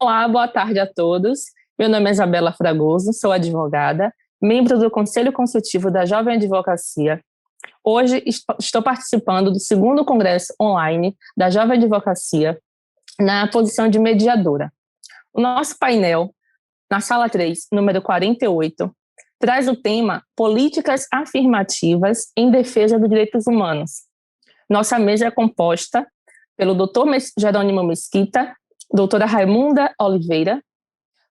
Olá, boa tarde a todos. Meu nome é Isabela Fragoso, sou advogada, membro do Conselho Consultivo da Jovem Advocacia. Hoje estou participando do segundo congresso online da Jovem Advocacia na posição de mediadora. O nosso painel, na sala 3, número 48, traz o tema Políticas Afirmativas em Defesa dos Direitos Humanos. Nossa mesa é composta pelo Dr. Jerônimo Mesquita, doutora Raimunda Oliveira,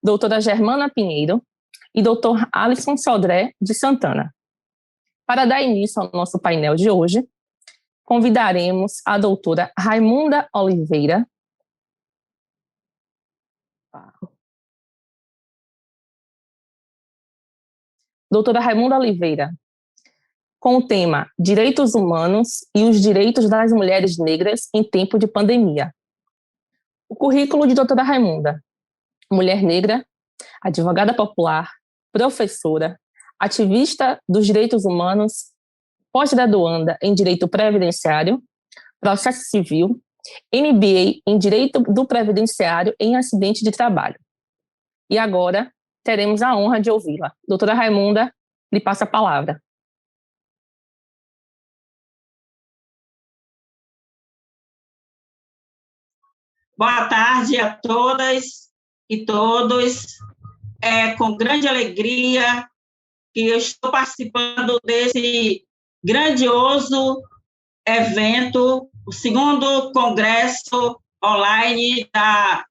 doutora Germana Pinheiro e doutor Alisson Sodré de Santana. Para dar início ao nosso painel de hoje, convidaremos a doutora Raimunda Oliveira. Doutora Raimunda Oliveira, com o tema Direitos Humanos e os Direitos das Mulheres Negras em Tempo de Pandemia. O currículo de doutora Raimunda: mulher negra, advogada popular, professora, ativista dos direitos humanos, pós-graduanda em Direito Previdenciário, Processo Civil, MBA em Direito do Previdenciário em Acidente de Trabalho. E agora teremos a honra de ouvi-la. Doutora Raimunda, lhe passo a palavra. Boa tarde a todas e todos. É com grande alegria que eu estou participando desse grandioso evento, o segundo congresso online da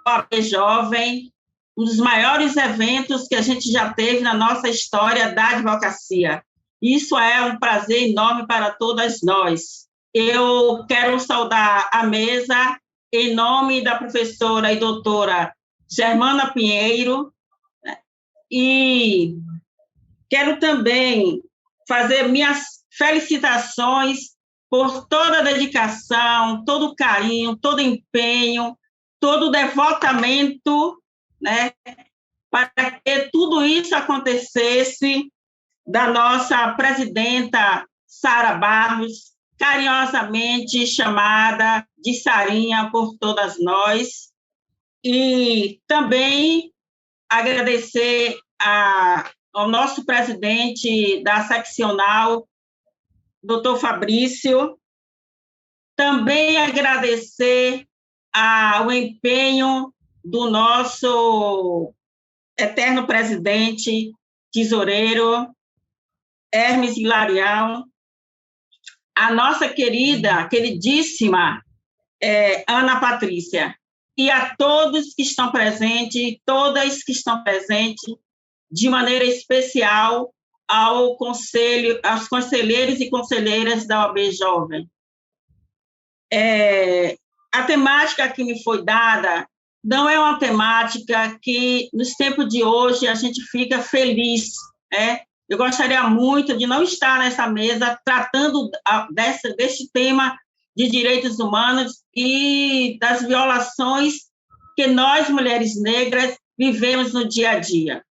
OAB Jovem, um dos maiores eventos que a gente já teve na nossa história da advocacia. Isso é um prazer enorme para todas nós. Eu quero saudar a mesa em nome da professora e doutora Germana Pinheiro, e quero também fazer minhas felicitações por toda a dedicação, todo o carinho, todo o empenho, todo o devotamento, né, para que tudo isso acontecesse, da nossa presidenta Sara Barros, carinhosamente chamada de Sarinha por todas nós, e também agradecer ao nosso presidente da seccional, doutor Fabrício, também agradecer ao empenho do nosso eterno presidente, tesoureiro, Hermes Hilarião, a nossa queridíssima Ana Patrícia, e a todos que estão presentes, todas que estão presentes, de maneira especial ao conselho, aos conselheiros e conselheiras da OAB Jovem. A temática que me foi dada não é uma temática que, nos tempos de hoje, a gente fica feliz, né? Eu gostaria muito de não estar nessa mesa tratando desse tema de direitos humanos e das violações que nós, mulheres negras, vivemos no dia a dia.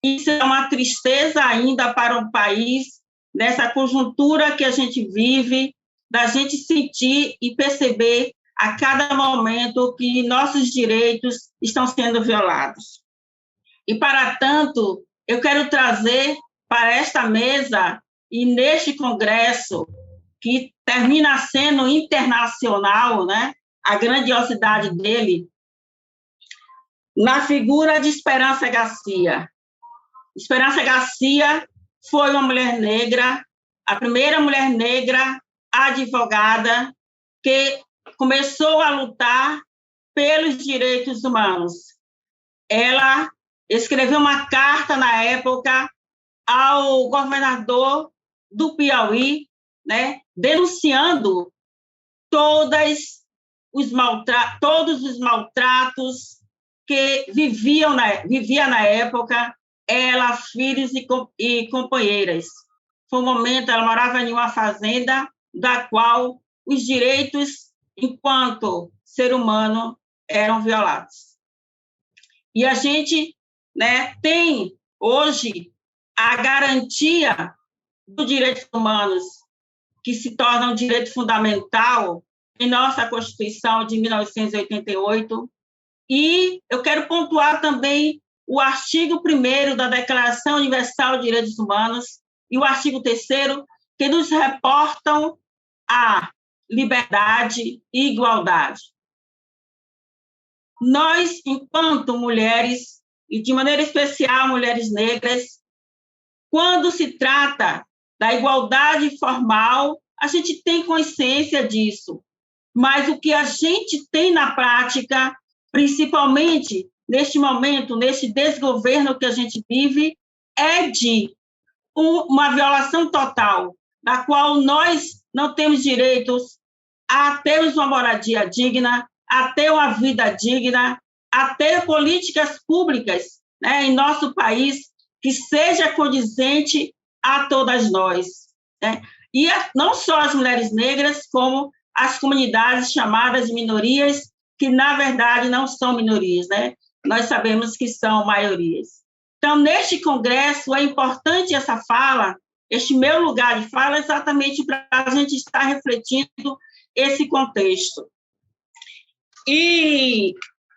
Isso é uma tristeza ainda para um país, nessa conjuntura que a gente vive, da gente sentir e perceber a cada momento que nossos direitos estão sendo violados. E, para tanto, eu quero trazer para esta mesa e neste congresso, que termina sendo internacional, né, a grandiosidade dele, na figura de Esperança Garcia. Esperança Garcia foi uma mulher negra, a primeira mulher negra advogada que começou a lutar pelos direitos humanos. Ela escreveu uma carta, na época, ao governador do Piauí, né, denunciando todos os maltratos que vivia na época, ela, filhos e companheiras. Foi um momento, ela morava em uma fazenda, da qual os direitos, enquanto ser humano, eram violados. E a gente, né, tem, hoje, a garantia dos direitos humanos, que se torna um direito fundamental em nossa Constituição de 1988, E eu quero pontuar também o artigo 1º da Declaração Universal de Direitos Humanos e o artigo 3º, que nos reportam a liberdade e igualdade. Nós, enquanto mulheres, e de maneira especial mulheres negras, quando se trata da igualdade formal, a gente tem consciência disso, mas o que a gente tem na prática, principalmente neste momento, neste desgoverno que a gente vive, é de uma violação total, da qual nós não temos direitos a termos uma moradia digna, a ter uma vida digna, a ter políticas públicas, né, em nosso país que seja condizente a todas nós, né? E não só as mulheres negras, como as comunidades chamadas de minorias, que, na verdade, não são minorias, né? Nós sabemos que são maiorias. Então, neste congresso, é importante essa fala, este meu lugar de fala, exatamente para a gente estar refletindo esse contexto. E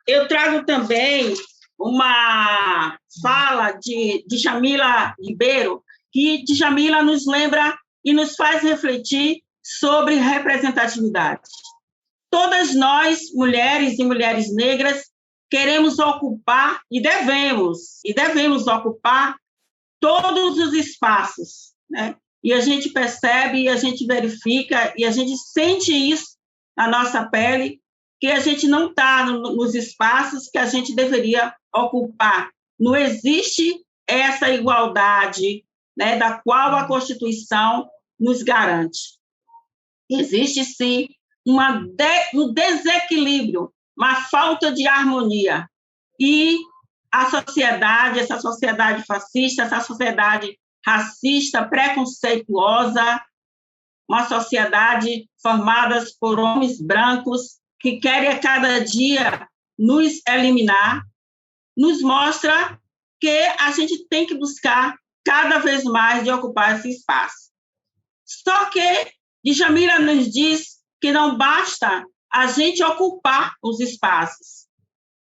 eu trago também uma fala de Djamila Ribeiro, que Djamila nos lembra e nos faz refletir sobre representatividade. Todas nós, mulheres e mulheres negras, queremos ocupar e devemos ocupar todos os espaços, né? E a gente percebe, e a gente verifica, e a gente sente isso na nossa pele, que a gente não está nos espaços que a gente deveria ocupar. Não existe essa igualdade, né, da qual a Constituição nos garante. Existe, sim, um desequilíbrio, uma falta de harmonia. E a sociedade, essa sociedade fascista, essa sociedade racista, preconceituosa, uma sociedade formada por homens brancos que querem a cada dia nos eliminar, nos mostra que a gente tem que buscar cada vez mais de ocupar esse espaço. Só que Djamila nos diz que não basta a gente ocupar os espaços,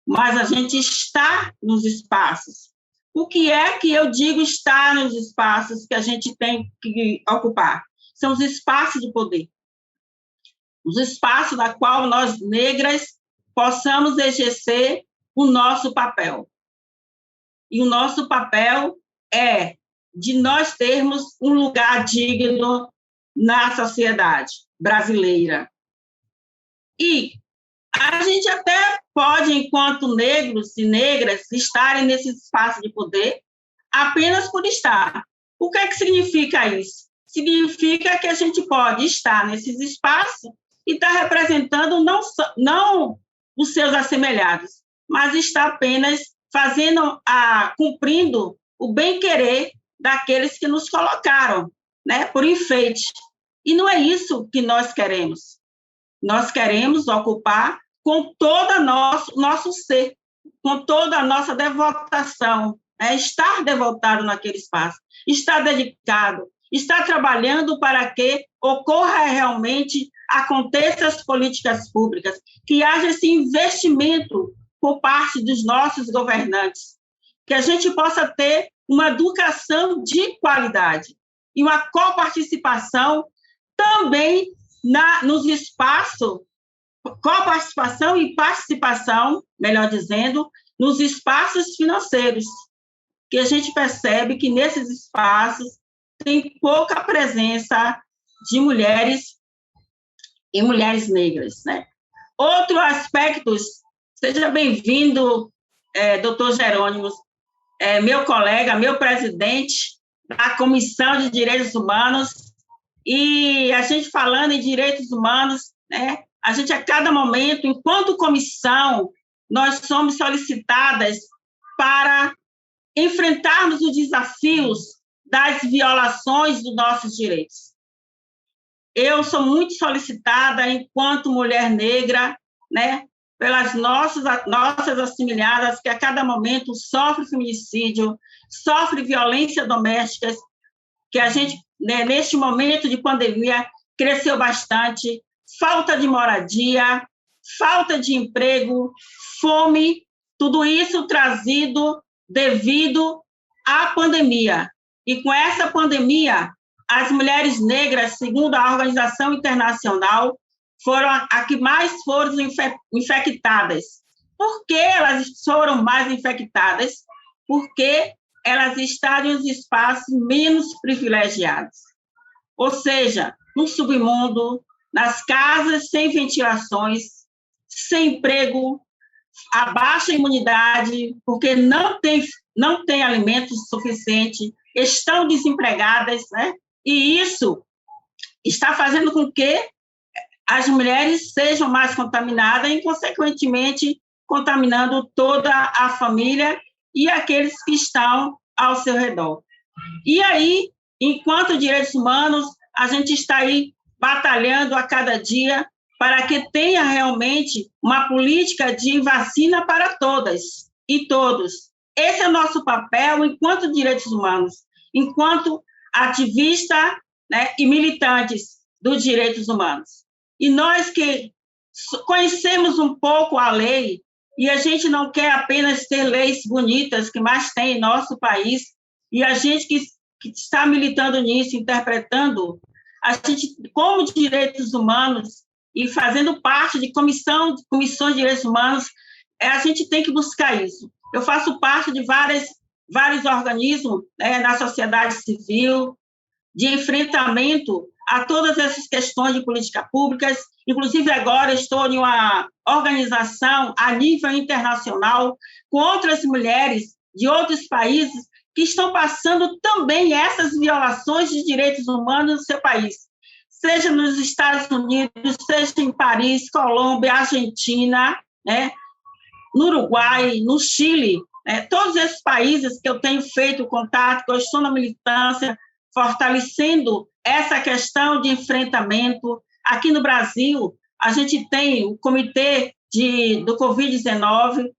mas a gente está nos espaços. O que é que eu digo estar nos espaços que a gente tem que ocupar? São os espaços de poder. Os espaços na qual nós, negras, possamos exercer o nosso papel. E o nosso papel é de nós termos um lugar digno na sociedade brasileira. E a gente até pode, enquanto negros e negras, estarem nesse espaço de poder apenas por estar. O que é que significa isso? Significa que a gente pode estar nesses espaços e estar representando não os seus assemelhados, mas está apenas cumprindo o bem-querer daqueles que nos colocaram, né, por enfeite. E não é isso que nós queremos. Nós queremos ocupar com todo o nosso ser, com toda a nossa devotação, estar devotado naquele espaço, estar dedicado, estar trabalhando para que ocorra realmente, aconteçam as políticas públicas, que haja esse investimento por parte dos nossos governantes, que a gente possa ter uma educação de qualidade e uma coparticipação também nos espaços, coparticipação e participação, melhor dizendo, nos espaços financeiros, que a gente percebe que nesses espaços tem pouca presença de mulheres e mulheres negras, né? Outro aspecto, seja bem-vindo, doutor Jerônimo, meu colega, meu presidente da Comissão de Direitos Humanos, e a gente falando em direitos humanos, né, a gente a cada momento, enquanto comissão, nós somos solicitadas para enfrentarmos os desafios das violações dos nossos direitos. Eu sou muito solicitada, enquanto mulher negra, né, pelas nossas assimiladas, que a cada momento sofrem feminicídio, sofrem violência doméstica, que a gente, né, neste momento de pandemia, cresceu bastante, falta de moradia, falta de emprego, fome, tudo isso trazido devido à pandemia. E com essa pandemia, as mulheres negras, segundo a Organização Internacional, foram a que mais foram infectadas. Por que elas foram mais infectadas? Porque elas estão em espaços menos privilegiados. Ou seja, no submundo, nas casas sem ventilações, sem emprego, a baixa imunidade, porque não tem alimentos suficientes, estão desempregadas, né? E isso está fazendo com que as mulheres sejam mais contaminadas e, consequentemente, contaminando toda a família e aqueles que estão ao seu redor. E aí, enquanto direitos humanos, a gente está aí batalhando a cada dia para que tenha realmente uma política de vacina para todas e todos. Esse é o nosso papel enquanto direitos humanos, enquanto ativista, né, e militantes dos direitos humanos. E nós que conhecemos um pouco a lei, e a gente não quer apenas ter leis bonitas, que mais tem em nosso país, e a gente que está militando nisso, interpretando, a gente, como direitos humanos, e fazendo parte de comissões de direitos humanos, a gente tem que buscar isso. Eu faço parte de vários organismos, né, na sociedade civil, de enfrentamento a todas essas questões de políticas públicas. Inclusive, agora estou em uma organização a nível internacional com outras mulheres de outros países que estão passando também essas violações de direitos humanos no seu país, seja nos Estados Unidos, seja em Paris, Colômbia, Argentina, né, no Uruguai, no Chile, né, todos esses países que eu tenho feito contato, que eu estou na militância, fortalecendo essa questão de enfrentamento. Aqui no Brasil, a gente tem o Comitê do Covid-19,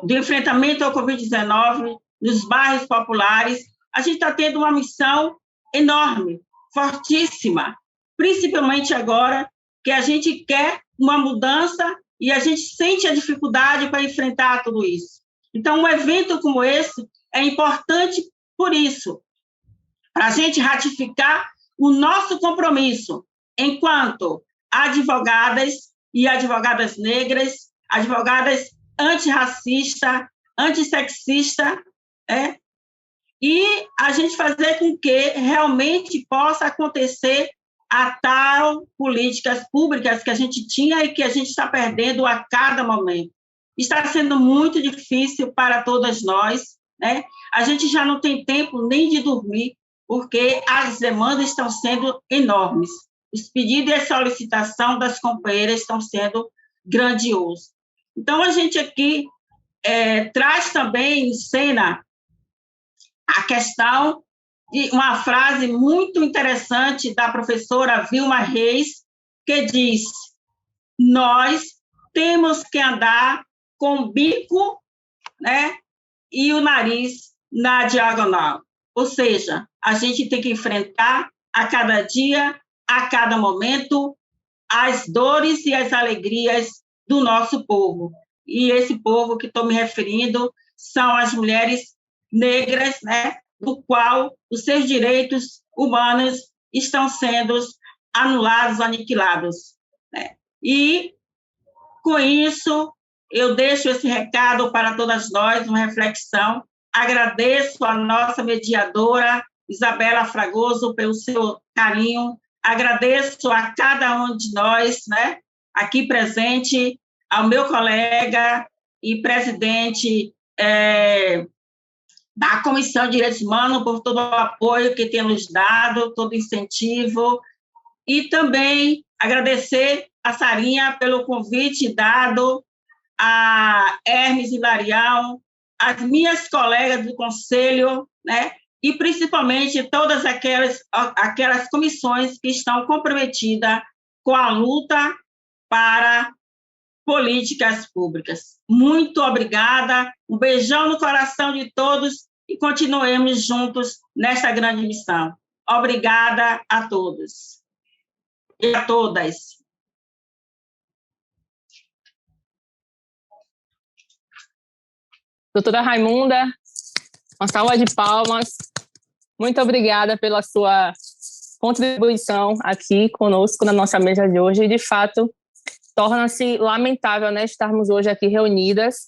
do enfrentamento ao Covid-19, nos bairros populares. A gente está tendo uma missão enorme, fortíssima, principalmente agora que a gente quer uma mudança e a gente sente a dificuldade para enfrentar tudo isso. Então, um evento como esse é importante por isso, para a gente ratificar o nosso compromisso enquanto advogadas e advogadas negras, advogadas antirracistas, antissexistas, e a gente fazer com que realmente possa acontecer a tal políticas públicas que a gente tinha e que a gente está perdendo a cada momento. Está sendo muito difícil para todas nós, né? A gente já não tem tempo nem de dormir, porque as demandas estão sendo enormes. Os pedidos e a solicitação das companheiras estão sendo grandiosos. Então, a gente aqui traz também em cena a questão de uma frase muito interessante da professora Vilma Reis, que diz: nós temos que andar com o bico, né, e o nariz na diagonal. Ou seja, a gente tem que enfrentar a cada dia, a cada momento, as dores e as alegrias do nosso povo. E esse povo que estou me referindo são as mulheres negras, né, do qual os seus direitos humanos estão sendo anulados, aniquilados, né? E, com isso, eu deixo esse recado para todas nós, uma reflexão. Agradeço a nossa mediadora, Isabela Fragoso, pelo seu carinho. Agradeço a cada um de nós, né, aqui presente, ao meu colega e presidente da Comissão de Direitos Humanos por todo o apoio que tem nos dado, todo o incentivo. E também agradecer a Sarinha pelo convite dado, a Hermes e Larião, as minhas colegas do Conselho, né, e principalmente todas aquelas comissões que estão comprometidas com a luta para políticas públicas. Muito obrigada, um beijão no coração de todos e continuemos juntos nesta grande missão. Obrigada a todos e a todas. Doutora Raimunda, uma salva de palmas. Muito obrigada pela sua contribuição aqui conosco na nossa mesa de hoje. E, de fato, torna-se lamentável, né, estarmos hoje aqui reunidas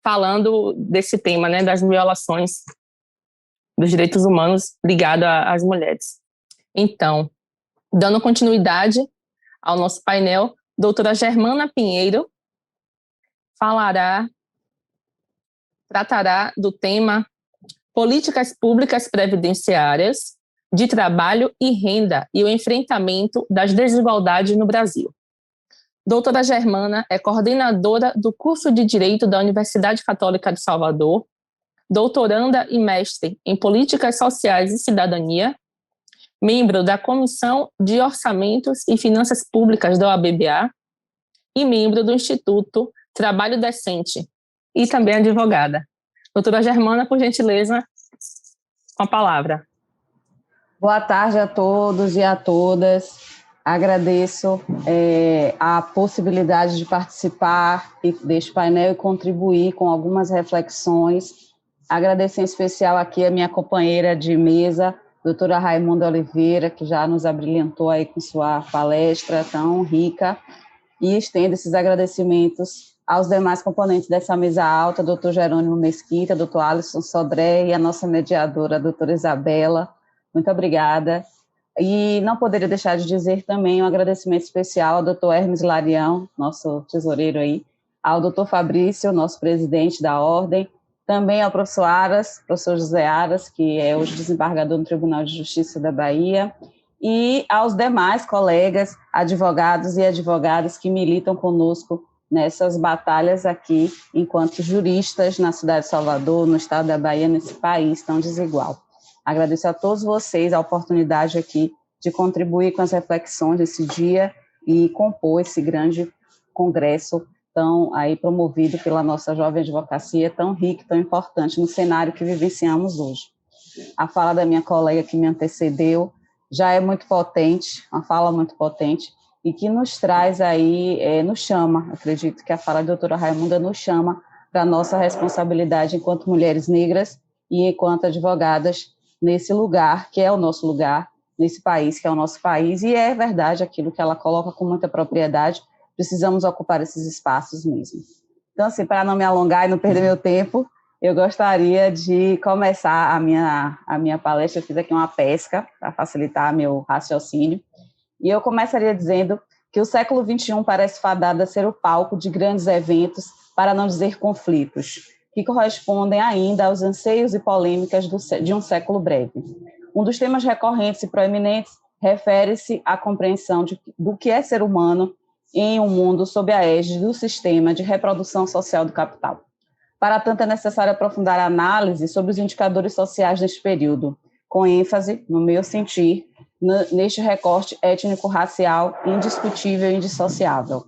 falando desse tema, né, das violações dos direitos humanos ligados às mulheres. Então, dando continuidade ao nosso painel, doutora Germana Pinheiro tratará do tema Políticas Públicas Previdenciárias de Trabalho e Renda e o Enfrentamento das Desigualdades no Brasil. Doutora Germana é coordenadora do curso de Direito da Universidade Católica de Salvador, doutoranda e mestre em Políticas Sociais e Cidadania, membro da Comissão de Orçamentos e Finanças Públicas da OABBA e membro do Instituto Trabalho Decente, e também advogada. Doutora Germana, por gentileza, com a palavra. Boa tarde a todos e a todas. Agradeço a possibilidade de participar deste painel e contribuir com algumas reflexões. Agradeço em especial aqui a minha companheira de mesa, doutora Raimunda Oliveira, que já nos abrilhantou aí com sua palestra tão rica, e estendo esses agradecimentos aos demais componentes dessa mesa alta, doutor Jerônimo Mesquita, doutor Alisson Sodré e a nossa mediadora, a doutora Isabela. Muito obrigada. E não poderia deixar de dizer também um agradecimento especial ao doutor Hermes Larião, nosso tesoureiro aí, ao doutor Fabrício, nosso presidente da Ordem, também ao professor Aras, professor José Aras, que é hoje desembargador no Tribunal de Justiça da Bahia, e aos demais colegas, advogados e advogadas que militam conosco nessas batalhas aqui, enquanto juristas na cidade de Salvador, no estado da Bahia, nesse país tão desigual. Agradeço a todos vocês a oportunidade aqui de contribuir com as reflexões desse dia e compor esse grande congresso tão aí promovido pela nossa jovem advocacia, tão rico, tão importante no cenário que vivenciamos hoje. A fala da minha colega que me antecedeu já é muito potente, uma fala muito potente, e que nos traz aí, nos chama, acredito que a fala da doutora Raimunda nos chama para a nossa responsabilidade enquanto mulheres negras e enquanto advogadas nesse lugar, que é o nosso lugar, nesse país, que é o nosso país, e é verdade aquilo que ela coloca com muita propriedade, precisamos ocupar esses espaços mesmo. Então, assim, para não me alongar e não perder meu tempo, eu gostaria de começar a minha palestra. Eu fiz aqui uma pesca para facilitar meu raciocínio, e eu começaria dizendo que o século XXI parece fadado a ser o palco de grandes eventos, para não dizer conflitos, que correspondem ainda aos anseios e polêmicas de um século breve. Um dos temas recorrentes e proeminentes refere-se à compreensão do que é ser humano em um mundo sob a égide do sistema de reprodução social do capital. Para tanto, é necessário aprofundar a análise sobre os indicadores sociais deste período, com ênfase, no meu sentir, neste recorte étnico-racial indiscutível e indissociável,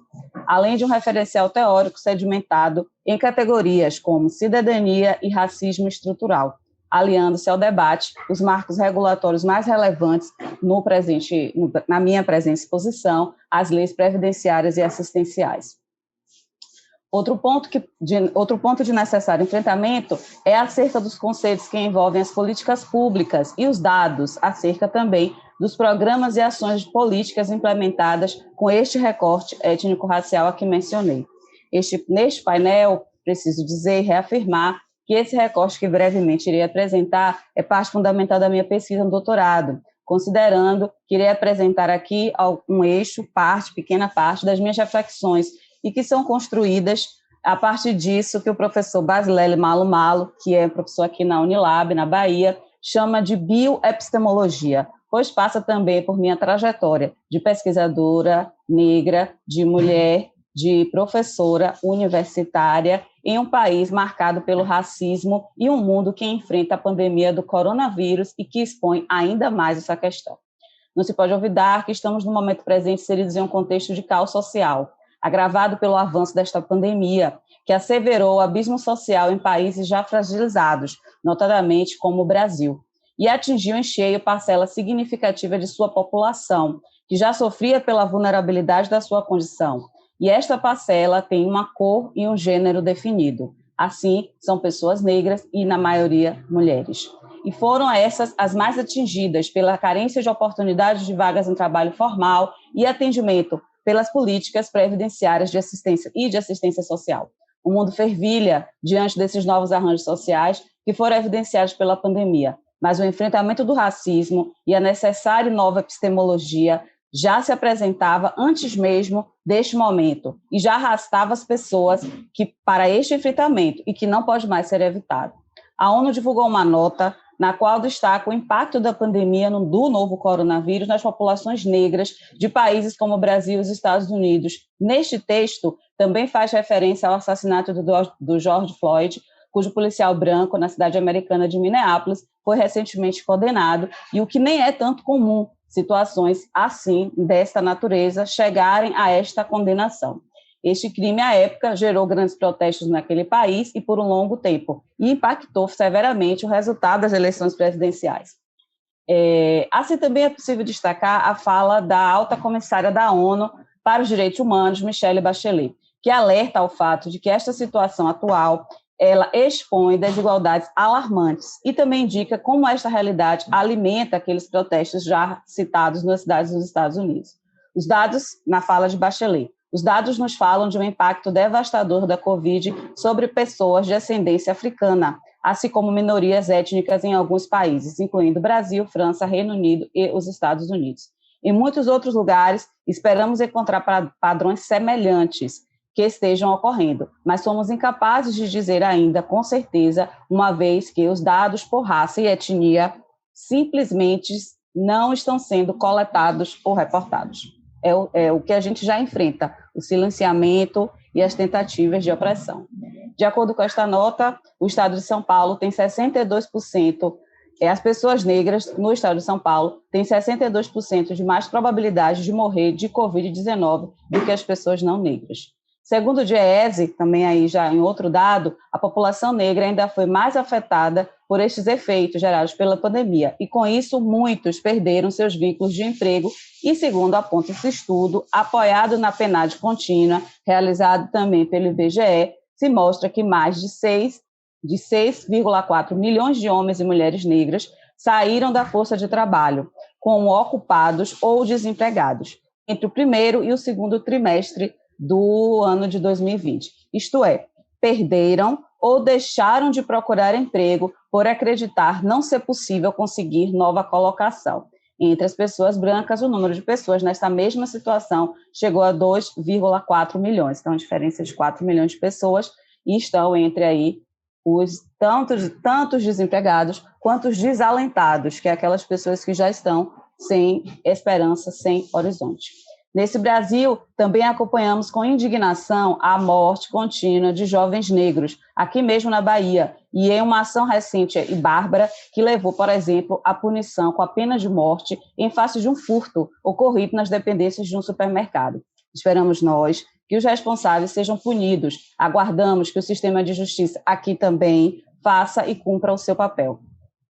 além de um referencial teórico sedimentado em categorias como cidadania e racismo estrutural, aliando-se ao debate os marcos regulatórios mais relevantes na minha presente exposição, as leis previdenciárias e assistenciais. Outro ponto de necessário enfrentamento é acerca dos conceitos que envolvem as políticas públicas e os dados acerca também dos programas e ações de políticas implementadas com este recorte étnico-racial a que mencionei. Neste painel, preciso dizer e reafirmar que esse recorte que brevemente irei apresentar é parte fundamental da minha pesquisa no doutorado, considerando que irei apresentar aqui um eixo, pequena parte das minhas reflexões, e que são construídas a partir disso que o professor Basilele Malo, que é professor aqui na Unilab, na Bahia, chama de bioepistemologia, pois passa também por minha trajetória de pesquisadora negra, de mulher, de professora universitária em um país marcado pelo racismo e um mundo que enfrenta a pandemia do coronavírus e que expõe ainda mais essa questão. Não se pode olvidar que estamos no momento presente inseridos em um contexto de caos social, agravado pelo avanço desta pandemia, que asseverou o abismo social em países já fragilizados, notadamente como o Brasil, e atingiu em cheio parcela significativa de sua população, que já sofria pela vulnerabilidade da sua condição. E esta parcela tem uma cor e um gênero definido. Assim, são pessoas negras e, na maioria, mulheres. E foram essas as mais atingidas pela carência de oportunidades de vagas em trabalho formal e atendimento pelas políticas previdenciárias de assistência social. O mundo fervilha diante desses novos arranjos sociais que foram evidenciados pela pandemia, mas o enfrentamento do racismo e a necessária nova epistemologia já se apresentava antes mesmo deste momento e já arrastava as pessoas para este enfrentamento e que não pode mais ser evitado. A ONU divulgou uma nota na qual destaca o impacto da pandemia do novo coronavírus nas populações negras de países como o Brasil e os Estados Unidos. Neste texto, também faz referência ao assassinato do George Floyd, cujo policial branco na cidade americana de Minneapolis foi recentemente condenado, e o que nem é tanto comum, situações assim, desta natureza, chegarem a esta condenação. Este crime, à época, gerou grandes protestos naquele país e por um longo tempo, e impactou severamente o resultado das eleições presidenciais. Assim, também é possível destacar a fala da alta comissária da ONU para os Direitos Humanos, Michelle Bachelet, que alerta ao fato de que esta situação atual ela expõe desigualdades alarmantes e também indica como esta realidade alimenta aqueles protestos já citados nas cidades dos Estados Unidos. Os dados, na fala de Bachelet, os dados nos falam de um impacto devastador da Covid sobre pessoas de ascendência africana, assim como minorias étnicas em alguns países, incluindo Brasil, França, Reino Unido e os Estados Unidos. Em muitos outros lugares, esperamos encontrar padrões semelhantes que estejam ocorrendo, mas somos incapazes de dizer ainda com certeza, uma vez que os dados por raça e etnia simplesmente não estão sendo coletados ou reportados. É o que a gente já enfrenta, o silenciamento e as tentativas de opressão. De acordo com esta nota, o Estado de São Paulo tem 62%, as pessoas negras no Estado de São Paulo têm 62% de mais probabilidade de morrer de Covid-19 do que as pessoas não negras. Segundo o DIEESE, também aí já em outro dado, a população negra ainda foi mais afetada por estes efeitos gerados pela pandemia, e com isso muitos perderam seus vínculos de emprego, e segundo aponta esse estudo, apoiado na PNAD contínua, realizado também pelo IBGE, se mostra que mais de 6,4 milhões de homens e mulheres negras saíram da força de trabalho, como ocupados ou desempregados, entre o primeiro e o segundo trimestre do ano de 2020. Isto é, perderam ou deixaram de procurar emprego por acreditar não ser possível conseguir nova colocação. Entre as pessoas brancas, o número de pessoas nessa mesma situação chegou a 2,4 milhões. Então, a diferença de 4 milhões de pessoas, e estão entre aí os tantos desempregados quanto os desalentados, que é aquelas pessoas que já estão sem esperança, sem horizonte. Nesse Brasil, também acompanhamos com indignação a morte contínua de jovens negros, aqui mesmo na Bahia, e em uma ação recente e bárbara que levou, por exemplo, à punição com a pena de morte em face de um furto ocorrido nas dependências de um supermercado. Esperamos nós que os responsáveis sejam punidos. Aguardamos que o sistema de justiça aqui também faça e cumpra o seu papel.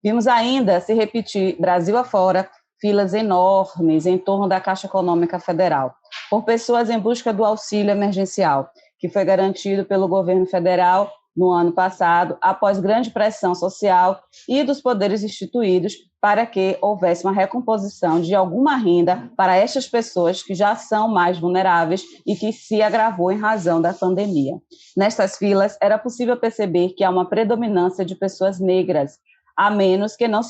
Vimos ainda se repetir, Brasil afora, filas enormes em torno da Caixa Econômica Federal, por pessoas em busca do auxílio emergencial, que foi garantido pelo governo federal no ano passado, após grande pressão social e dos poderes instituídos para que houvesse uma recomposição de alguma renda para estas pessoas que já são mais vulneráveis e que se agravou em razão da pandemia. Nestas filas, era possível perceber que há uma predominância de pessoas negras, a menos que nós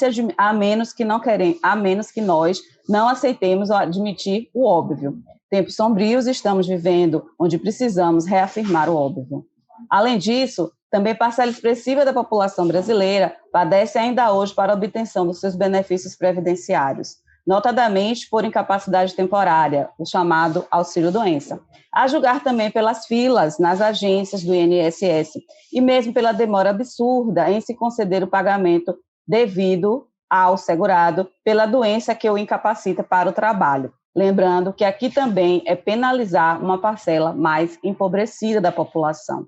não aceitemos admitir o óbvio. Tempos sombrios estamos vivendo, onde precisamos reafirmar o óbvio. Além disso, também parcela expressiva da população brasileira padece ainda hoje para a obtenção dos seus benefícios previdenciários, notadamente por incapacidade temporária, o chamado auxílio-doença, a julgar também pelas filas nas agências do INSS e mesmo pela demora absurda em se conceder o pagamento devido ao segurado pela doença que o incapacita para o trabalho. Lembrando que aqui também é penalizar uma parcela mais empobrecida da população.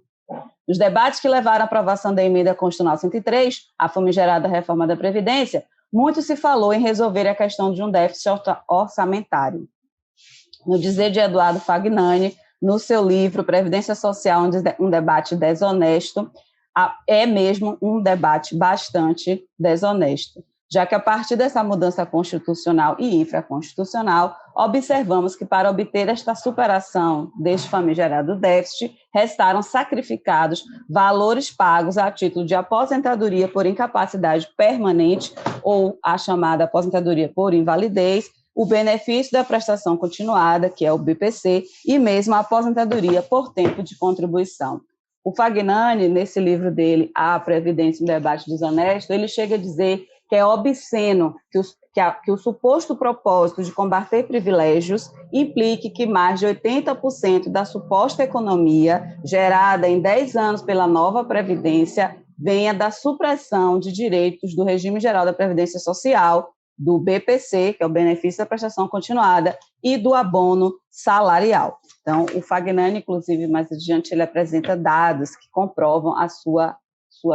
Nos debates que levaram à aprovação da emenda constitucional 103, a famigerada reforma da Previdência, muito se falou em resolver a questão de um déficit orçamentário. No dizer de Eduardo Fagnani, no seu livro Previdência Social, um debate desonesto, é mesmo um debate bastante desonesto, já que a partir dessa mudança constitucional e infraconstitucional, observamos que para obter esta superação deste famigerado déficit, restaram sacrificados valores pagos a título de aposentadoria por incapacidade permanente ou a chamada aposentadoria por invalidez, o benefício da prestação continuada, que é o BPC, e mesmo a aposentadoria por tempo de contribuição. O Fagnani, nesse livro dele, A Previdência, um Debate Desonesto, ele chega a dizer que é obsceno que o suposto propósito de combater privilégios implique que mais de 80% da suposta economia gerada em 10 anos pela nova Previdência venha da supressão de direitos do regime geral da Previdência Social, do BPC, que é o benefício da prestação continuada, e do abono salarial. Então, o Fagnani, inclusive, mais adiante, ele apresenta dados que comprovam a sua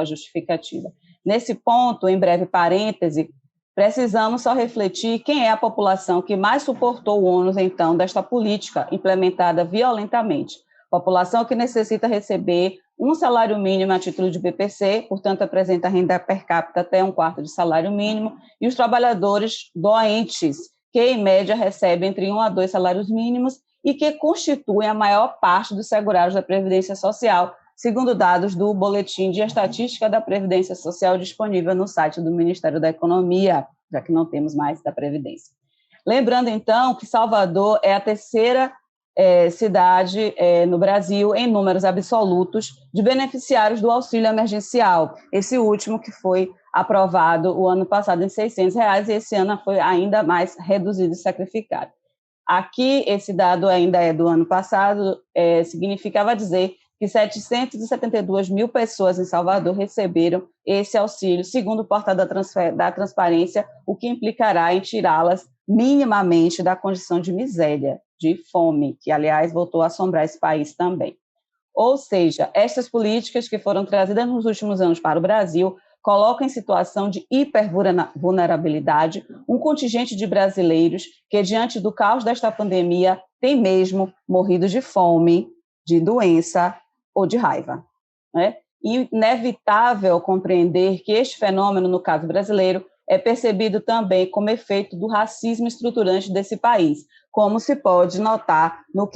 justificativa. Nesse ponto, em breve parêntese, precisamos só refletir quem é a população que mais suportou o ônus, então, desta política implementada violentamente. População que necessita receber um salário mínimo a título de BPC, portanto, apresenta renda per capita até 1/4 de salário mínimo, e os trabalhadores doentes, que, em média, recebem entre 1 a 2 salários mínimos e que constituem a maior parte dos segurados da Previdência Social, segundo dados do Boletim de Estatística da Previdência Social disponível no site do Ministério da Economia, já que não temos mais da Previdência. Lembrando, então, que Salvador é a terceira cidade no Brasil, em números absolutos, de beneficiários do auxílio emergencial. Esse último que foi aprovado o ano passado em R$600, e esse ano foi ainda mais reduzido e sacrificado. Aqui, esse dado ainda é do ano passado, significava dizer que 772 mil pessoas em Salvador receberam esse auxílio, segundo o portal da Transparência, o que implicará em tirá-las minimamente da condição de miséria, de fome, que, aliás, voltou a assombrar esse país também. Ou seja, estas políticas que foram trazidas nos últimos anos para o Brasil colocam em situação de hipervulnerabilidade um contingente de brasileiros que, diante do caos desta pandemia, tem mesmo morrido de fome, de doença ou de raiva. Né? Inevitável compreender que este fenômeno, no caso brasileiro, é percebido também como efeito do racismo estruturante desse país, como se pode notar no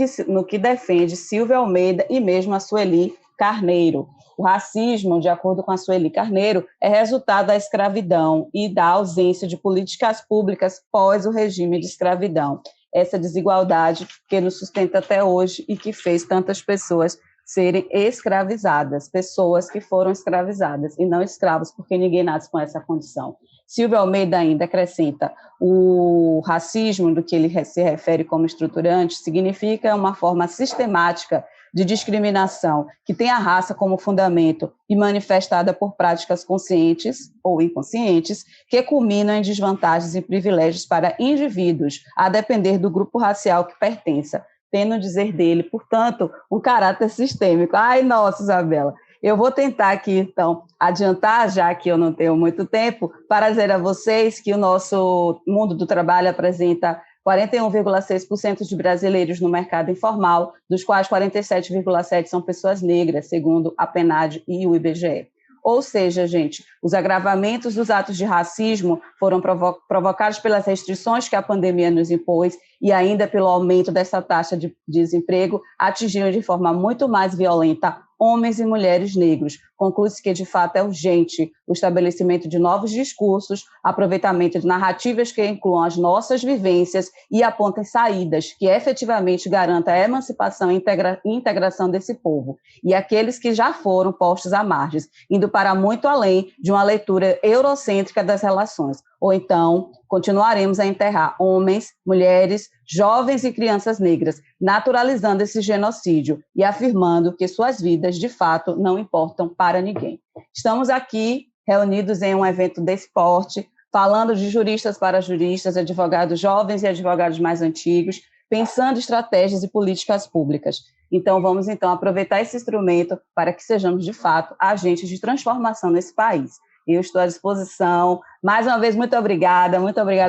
que defende Silvia Almeida e mesmo a Sueli Carneiro. O racismo, de acordo com a Sueli Carneiro, é resultado da escravidão e da ausência de políticas públicas pós o regime de escravidão. Essa desigualdade que nos sustenta até hoje e que fez tantas pessoas serem escravizadas, pessoas que foram escravizadas e não escravos, porque ninguém nasce com essa condição. Silvia Almeida ainda acrescenta: o racismo, do que ele se refere como estruturante, significa uma forma sistemática de discriminação que tem a raça como fundamento e manifestada por práticas conscientes ou inconscientes que culminam em desvantagens e privilégios para indivíduos, a depender do grupo racial que pertença, tendo dizer dele, portanto, um caráter sistêmico. Ai, nossa, Isabela, eu vou tentar aqui, então, adiantar, já que eu não tenho muito tempo, para dizer a vocês que o nosso mundo do trabalho apresenta 41,6% de brasileiros no mercado informal, dos quais 47,7% são pessoas negras, segundo a PNAD e o IBGE. Ou seja, gente, os agravamentos dos atos de racismo foram provocados pelas restrições que a pandemia nos impôs e ainda pelo aumento dessa taxa de desemprego, atingiram de forma muito mais violenta homens e mulheres negros. Conclui-se que, de fato, é urgente o estabelecimento de novos discursos, aproveitamento de narrativas que incluam as nossas vivências e apontem saídas que efetivamente garantam a emancipação e integração desse povo. E aqueles que já foram postos à margem, indo para muito além de uma leitura eurocêntrica das relações. Ou então, continuaremos a enterrar homens, mulheres, jovens e crianças negras, naturalizando esse genocídio e afirmando que suas vidas, de fato, não importam para ninguém. Estamos aqui reunidos em um evento desse porte, falando de juristas para juristas, advogados jovens e advogados mais antigos, pensando estratégias e políticas públicas. Então, vamos aproveitar esse instrumento para que sejamos, de fato, agentes de transformação nesse país. Eu estou à disposição. Mais uma vez, muito obrigada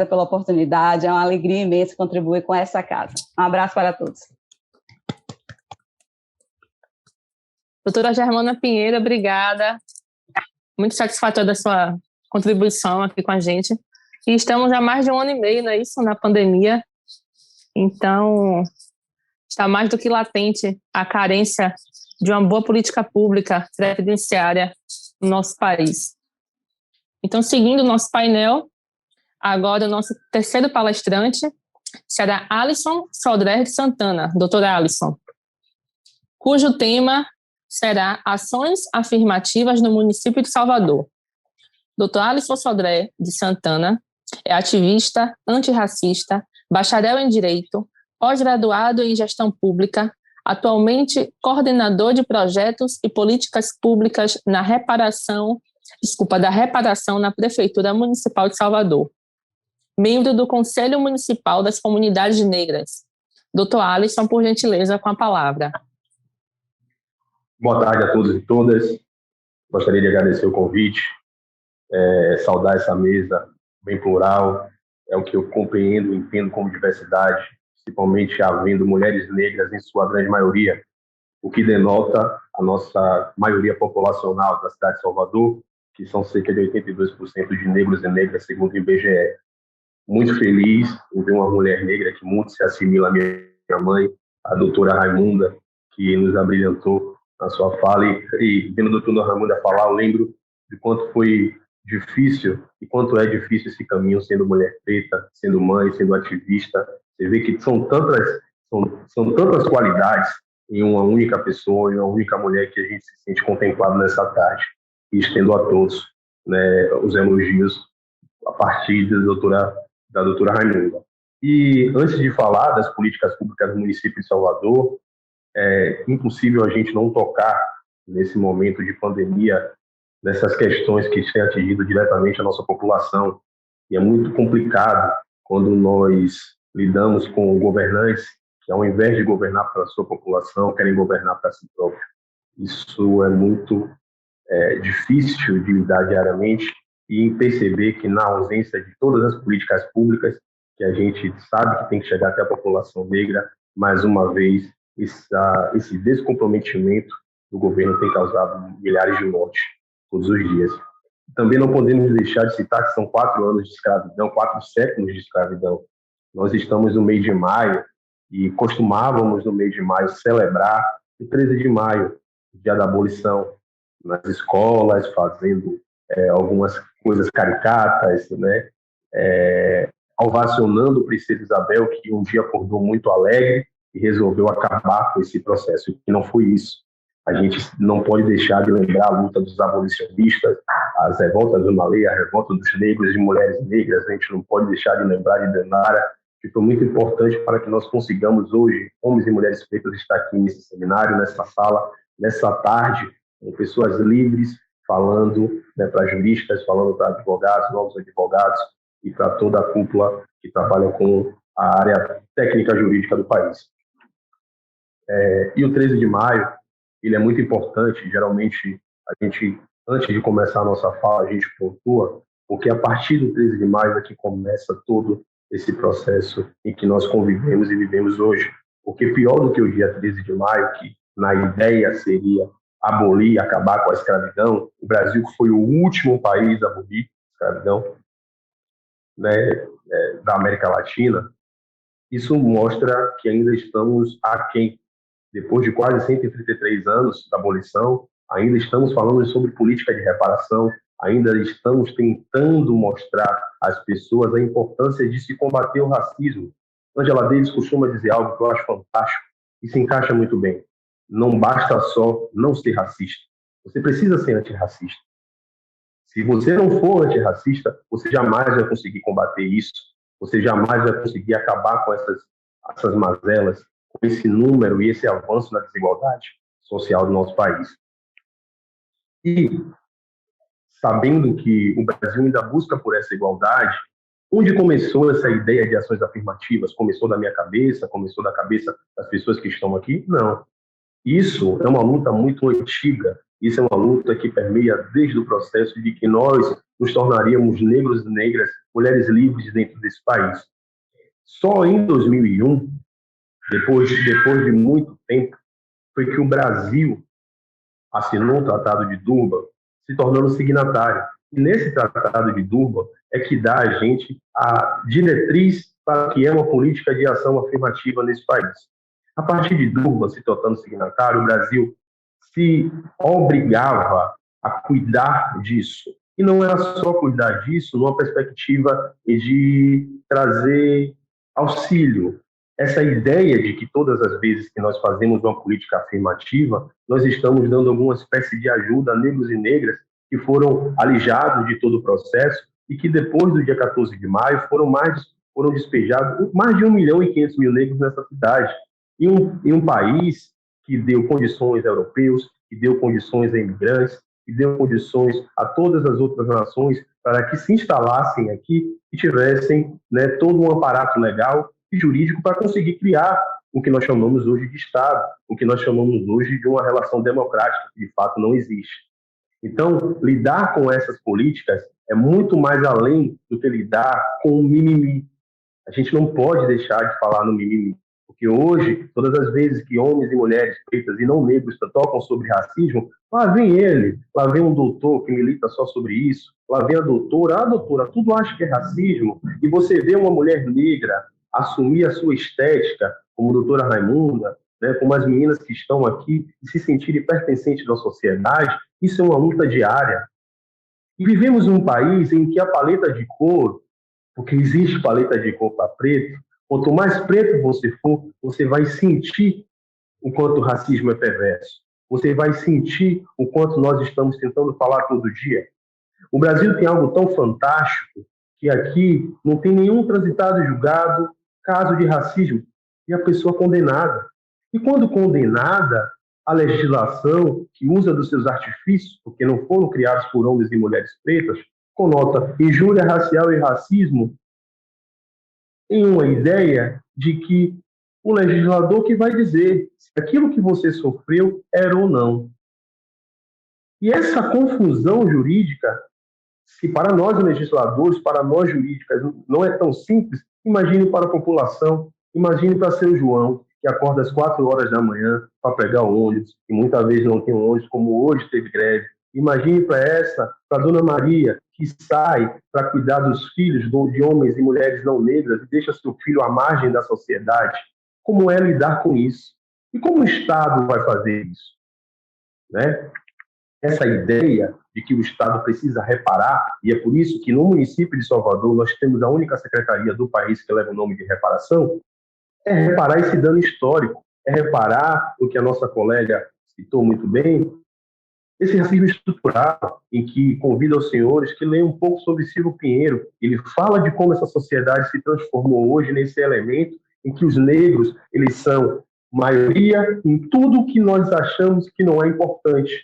pela oportunidade. É uma alegria imensa contribuir com essa casa. Um abraço para todos. Doutora Germana Pinheiro, obrigada. Muito satisfatória da sua contribuição aqui com a gente. E estamos há mais de 1 ano e meio, não é isso, na pandemia. Então, está mais do que latente a carência de uma boa política pública previdenciária no nosso país. Então, seguindo o nosso painel, agora o nosso terceiro palestrante será Alisson Sodré de Santana, doutora Alisson, cujo tema será Ações Afirmativas no município de Salvador. Dr. Alisson Sodré de Santana é ativista antirracista, bacharel em Direito, pós-graduado em Gestão Pública, atualmente coordenador de projetos e políticas públicas da reparação na Prefeitura Municipal de Salvador. Membro do Conselho Municipal das Comunidades Negras. Dr. Alisson, por gentileza, com a palavra. Boa tarde a todos e todas. Gostaria de agradecer o convite, saudar essa mesa bem plural, é o que eu compreendo e entendo como diversidade, principalmente havendo mulheres negras em sua grande maioria, o que denota a nossa maioria populacional da cidade de Salvador, que são cerca de 82% de negros e negras, segundo o IBGE. Muito feliz em ver uma mulher negra que muito se assimila à minha mãe, a doutora Raimunda, que nos abrilhantou na sua fala. E vendo a doutora Raimunda falar, eu lembro de quanto foi difícil e quanto é difícil esse caminho, sendo mulher preta, sendo mãe, sendo ativista. Você vê que são tantas qualidades em uma única pessoa, em uma única mulher, que a gente se sente contemplado nessa tarde. E estendo a todos, né, os elogios a partir da doutora Raimunda. E antes de falar das políticas públicas do município de Salvador, é impossível a gente não tocar nesse momento de pandemia nessas questões que têm atingido diretamente a nossa população. E é muito complicado quando nós lidamos com governantes que, ao invés de governar para a sua população, querem governar para si próprio. Isso é muito difícil de lidar diariamente, e perceber que, na ausência de todas as políticas públicas, que a gente sabe que tem que chegar até a população negra, mais uma vez, esse descomprometimento do governo tem causado milhares de mortes todos os dias. Também não podemos deixar de citar que são 4 anos de escravidão, 4 séculos de escravidão. Nós estamos no mês de maio e costumávamos, no mês de maio, celebrar o 13 de maio, o dia da abolição, nas escolas, fazendo algumas coisas caricatas, né? Ovacionando a Princesa Isabel, que um dia acordou muito alegre e resolveu acabar com esse processo, que não foi isso. A gente não pode deixar de lembrar a luta dos abolicionistas, as revoltas do Malê, a revolta dos negros e mulheres negras. A gente não pode deixar de lembrar de Danara, que foi muito importante para que nós consigamos hoje, homens e mulheres pretas, estar aqui nesse seminário, nessa sala, nessa tarde, com pessoas livres, falando, né, para juristas, falando para advogados, novos advogados, e para toda a cúpula que trabalha com a área técnica jurídica do país. E o 13 de maio, ele é muito importante. Geralmente, a gente, antes de começar a nossa fala, a gente pontua, porque a partir do 13 de maio é que começa todo esse processo em que nós convivemos e vivemos hoje. Porque pior do que o dia 13 de maio, que na ideia seria abolir, acabar com a escravidão, o Brasil foi o último país a abolir a escravidão, né, da América Latina. Isso mostra que ainda estamos aquém. Depois de quase 133 anos da abolição, ainda estamos falando sobre política de reparação, ainda estamos tentando mostrar às pessoas a importância de se combater o racismo. Angela Davis costuma dizer algo que eu acho fantástico e se encaixa muito bem. Não basta só não ser racista, você precisa ser antirracista. Se você não for antirracista, você jamais vai conseguir combater isso, você jamais vai conseguir acabar com essas mazelas, com esse número e esse avanço na desigualdade social do nosso país. E, sabendo que o Brasil ainda busca por essa igualdade, onde começou essa ideia de ações afirmativas? Começou da minha cabeça? Começou da cabeça das pessoas que estão aqui? Não. Isso é uma luta muito antiga. Isso é uma luta que permeia desde o processo de que nós nos tornaríamos negros e negras, mulheres livres dentro desse país. Só em 2001, depois de muito tempo, foi que o Brasil assinou o Tratado de Durban, se tornando signatário. E nesse Tratado de Durban é que dá a gente a diretriz para o que é uma política de ação afirmativa nesse país. A partir de Durban, se tornando signatário, o Brasil se obrigava a cuidar disso. E não era só cuidar disso numa perspectiva de trazer auxílio. Essa ideia de que todas as vezes que nós fazemos uma política afirmativa, nós estamos dando alguma espécie de ajuda a negros e negras que foram alijados de todo o processo e que depois do dia 14 de maio foram despejados mais de 1.500.000 negros nessa cidade. Em um país que deu condições a europeus, que deu condições a imigrantes, que deu condições a todas as outras nações para que se instalassem aqui e tivessem, né, todo um aparato legal e jurídico para conseguir criar o que nós chamamos hoje de Estado, o que nós chamamos hoje de uma relação democrática, que de fato não existe. Então, lidar com essas políticas é muito mais além do que lidar com o mimimi. A gente não pode deixar de falar no mimimi, porque hoje, todas as vezes que homens e mulheres pretas e não negros tocam sobre racismo, lá vem ele, lá vem um doutor que milita só sobre isso, lá vem a doutora, tudo acha que é racismo, e você vê uma mulher negra assumir a sua estética, como a doutora Raimunda, né, como as meninas que estão aqui, e se sentirem pertencentes da sociedade, isso é uma luta diária. E vivemos num país em que a paleta de cor, porque existe paleta de cor para preto, quanto mais preto você for, você vai sentir o quanto o racismo é perverso. Você vai sentir o quanto nós estamos tentando falar todo dia. O Brasil tem algo tão fantástico que aqui não tem nenhum transitado e julgado caso de racismo e a pessoa condenada. E quando condenada, a legislação que usa dos seus artifícios, porque não foram criados por homens e mulheres pretas, conota injúria racial e racismo em uma ideia de que o legislador que vai dizer se aquilo que você sofreu era ou não. E essa confusão jurídica, se para nós legisladores, para nós jurídicas, não é tão simples, imagine para a população, imagine para seu João, que acorda às 4 horas da manhã para pegar o ônibus, e muitas vezes não tem ônibus, como hoje teve greve. Imagine para a Dona Maria, que sai para cuidar dos filhos de homens e mulheres não negras e deixa seu filho à margem da sociedade. Como é lidar com isso? E como o Estado vai fazer isso? Né? Essa ideia de que o Estado precisa reparar, e é por isso que no município de Salvador nós temos a única secretaria do país que leva o nome de reparação, é reparar esse dano histórico, é reparar o que a nossa colega citou muito bem, esse racismo estrutural, em que convido aos senhores que leiam um pouco sobre Silvio Pinheiro. Ele fala de como essa sociedade se transformou hoje nesse elemento em que os negros eles são maioria em tudo que nós achamos que não é importante.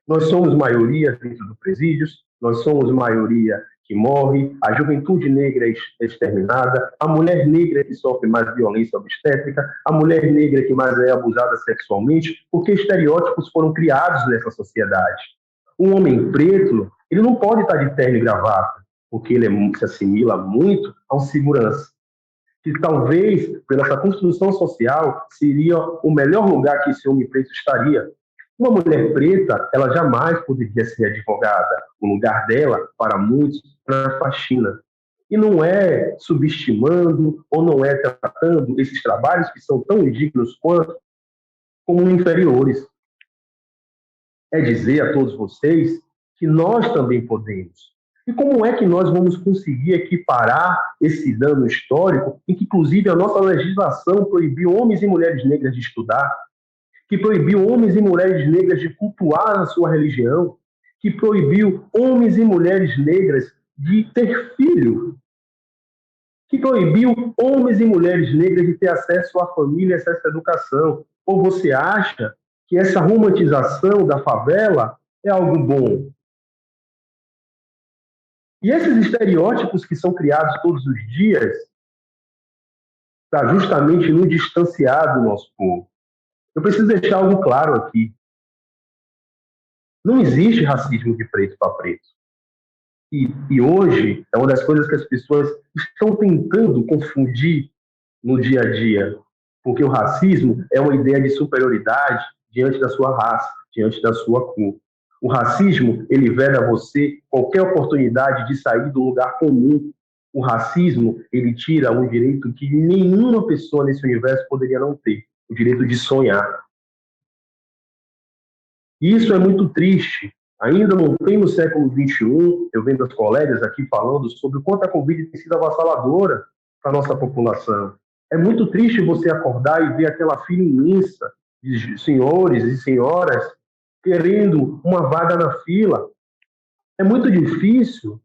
Nós somos maioria dentro dos presídios, nós somos maioria que morre, a juventude negra é exterminada, a mulher negra que sofre mais violência obstétrica, a mulher negra que mais é abusada sexualmente, porque estereótipos foram criados nessa sociedade. Um homem preto, ele não pode estar de terno e gravata, porque ele se assimila muito a um segurança, que talvez, pela essa construção social, seria o melhor lugar que esse homem preto estaria. Uma mulher preta, ela jamais poderia ser advogada. O lugar dela, para muitos, é na faxina. E não é subestimando ou não é tratando esses trabalhos que são tão indignos quanto como inferiores. É dizer a todos vocês que nós também podemos. E como é que nós vamos conseguir equiparar esse dano histórico em que, inclusive, a nossa legislação proibiu homens e mulheres negras de estudar, que proibiu homens e mulheres negras de cultuar a sua religião, que proibiu homens e mulheres negras de ter filho, que proibiu homens e mulheres negras de ter acesso à família, acesso à educação. Ou você acha que essa romantização da favela é algo bom? E esses estereótipos que são criados todos os dias para justamente nos distanciar do nosso povo. Eu preciso deixar algo claro aqui. Não existe racismo de preto para preto. E hoje é uma das coisas que as pessoas estão tentando confundir no dia a dia, porque o racismo é uma ideia de superioridade diante da sua raça. diante da sua cor. O racismo, ele veda a você qualquer oportunidade de sair do lugar comum. O racismo, ele tira um direito que nenhuma pessoa nesse universo poderia não ter, o direito de sonhar. E isso é muito triste. Ainda não tem no século XXI, eu vendo as colegas aqui falando sobre o quanto a Covid tem sido avassaladora para a nossa população. É muito triste você acordar e ver aquela fila imensa de senhores e senhoras querendo uma vaga na fila. É muito difícil,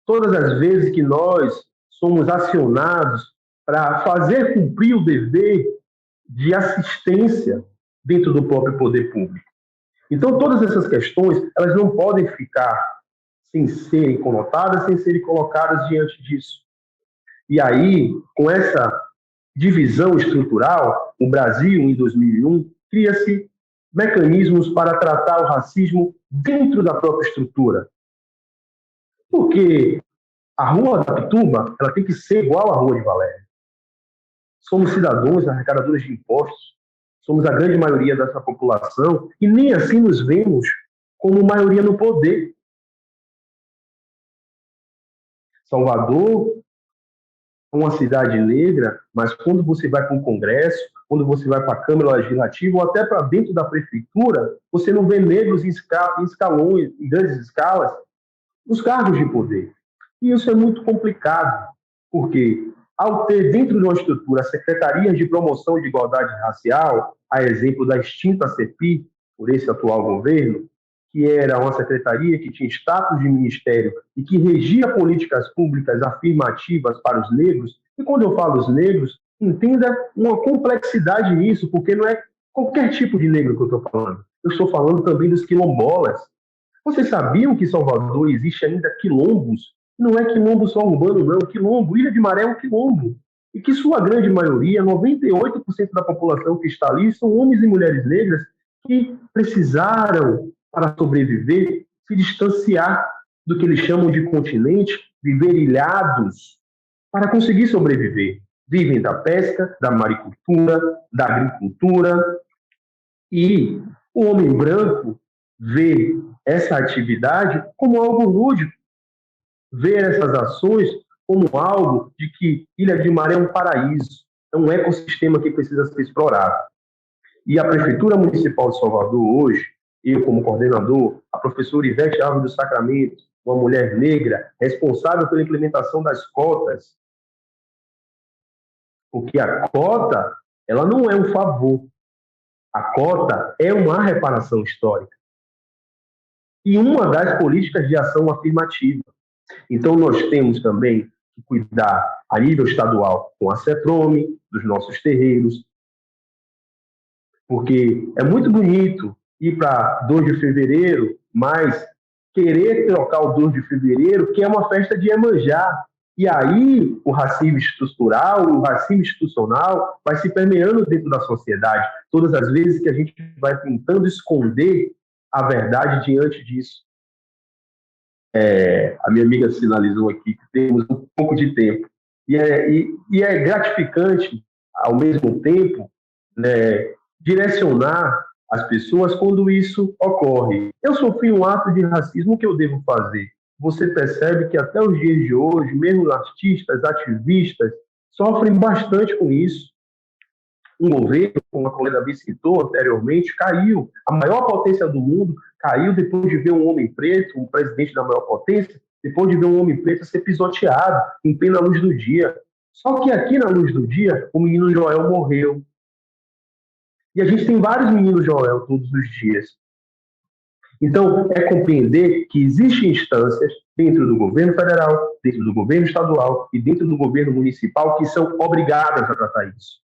todas as vezes que nós somos acionados para fazer cumprir o dever de assistência dentro do próprio poder público. Então, todas essas questões, elas não podem ficar sem serem conotadas, sem serem colocadas diante disso. E aí, com essa divisão estrutural, o Brasil, em 2001, cria-se mecanismos para tratar o racismo dentro da própria estrutura. Porque a Rua da Pituba, ela tem que ser igual à Rua de Valéria. Somos cidadãos arrecadadores de impostos, somos a grande maioria dessa população e nem assim nos vemos como maioria no poder. Salvador é uma cidade negra, mas quando você vai para um congresso, quando você vai para a Câmara Legislativa ou até para dentro da prefeitura, você não vê negros em escalões, em grandes escalas, nos cargos de poder. E isso é muito complicado, porque ao ter dentro de uma estrutura secretarias de promoção de igualdade racial, a exemplo da extinta CEPI, por esse atual governo, que era uma secretaria que tinha status de ministério e que regia políticas públicas afirmativas para os negros, e quando eu falo os negros, entenda uma complexidade nisso, porque não é qualquer tipo de negro que eu estou falando. Eu estou falando também dos quilombolas. Vocês sabiam que em Salvador existe ainda quilombos? Não é quilombo só urbano, não. Quilombo, Ilha de Maré é um quilombo. E que sua grande maioria, 98% da população que está ali, são homens e mulheres negras que precisaram, para sobreviver, se distanciar do que eles chamam de continente, viver ilhados, para conseguir sobreviver. Vivem da pesca, da maricultura, da agricultura. E o homem branco vê essa atividade como algo lúdico, ver essas ações como algo de que Ilha de Maré é um paraíso, é um ecossistema que precisa ser explorado. E a Prefeitura Municipal de Salvador hoje, eu como coordenador, a professora Ivete Alves do Sacramento, uma mulher negra responsável pela implementação das cotas, porque a cota, ela não é um favor, a cota é uma reparação histórica e uma das políticas de ação afirmativa. Então, nós temos também que cuidar a nível estadual com a CEPROME, dos nossos terreiros, porque é muito bonito ir para 2 de fevereiro, mas querer trocar o 2 de fevereiro, que é uma festa de Iemanjá. E aí o racismo estrutural, o racismo institucional vai se permeando dentro da sociedade, todas as vezes que a gente vai tentando esconder a verdade diante disso. A minha amiga sinalizou aqui que temos um pouco de tempo. E é gratificante, ao mesmo tempo, né, direcionar as pessoas quando isso ocorre. Eu sofri um ato de racismo, o que eu devo fazer? Você percebe que até os dias de hoje, mesmo artistas, ativistas, sofrem bastante com isso. Um governo, como a colega Davi citou anteriormente, caiu. A maior potência do mundo caiu depois de ver um homem preto, um presidente da maior potência, depois de ver um homem preto ser pisoteado em plena luz do dia. Só que aqui na luz do dia, o menino Joel morreu. E a gente tem vários meninos Joel todos os dias. Então, é compreender que existem instâncias dentro do governo federal, dentro do governo estadual e dentro do governo municipal que são obrigadas a tratar isso.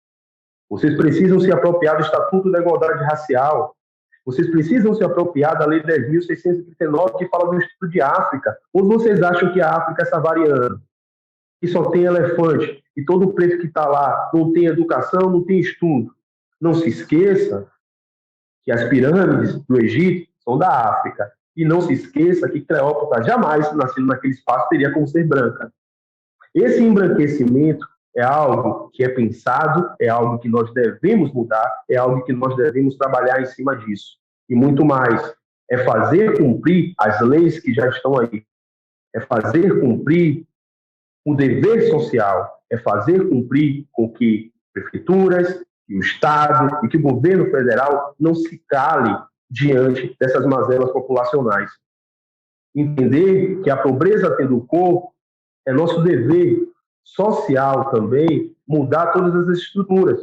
Vocês precisam se apropriar do Estatuto da Igualdade Racial. Vocês precisam se apropriar da Lei 10.639, que fala do estudo de África. Ou vocês acham que a África é savariana, que só tem elefante, e todo preto que está lá não tem educação, não tem estudo? Não se esqueça que as pirâmides do Egito são da África. E não se esqueça que Cleópatra jamais, nascendo naquele espaço, teria como ser branca. Esse embranquecimento é algo que é pensado, é algo que nós devemos mudar, é algo que nós devemos trabalhar em cima disso. e muito mais. É fazer cumprir as leis que já estão aí. É fazer cumprir o dever social. É fazer cumprir com que prefeituras, que o Estado e que o governo federal não se cale diante dessas mazelas populacionais. Entender que a pobreza tendo cor é nosso dever social também mudar todas as estruturas.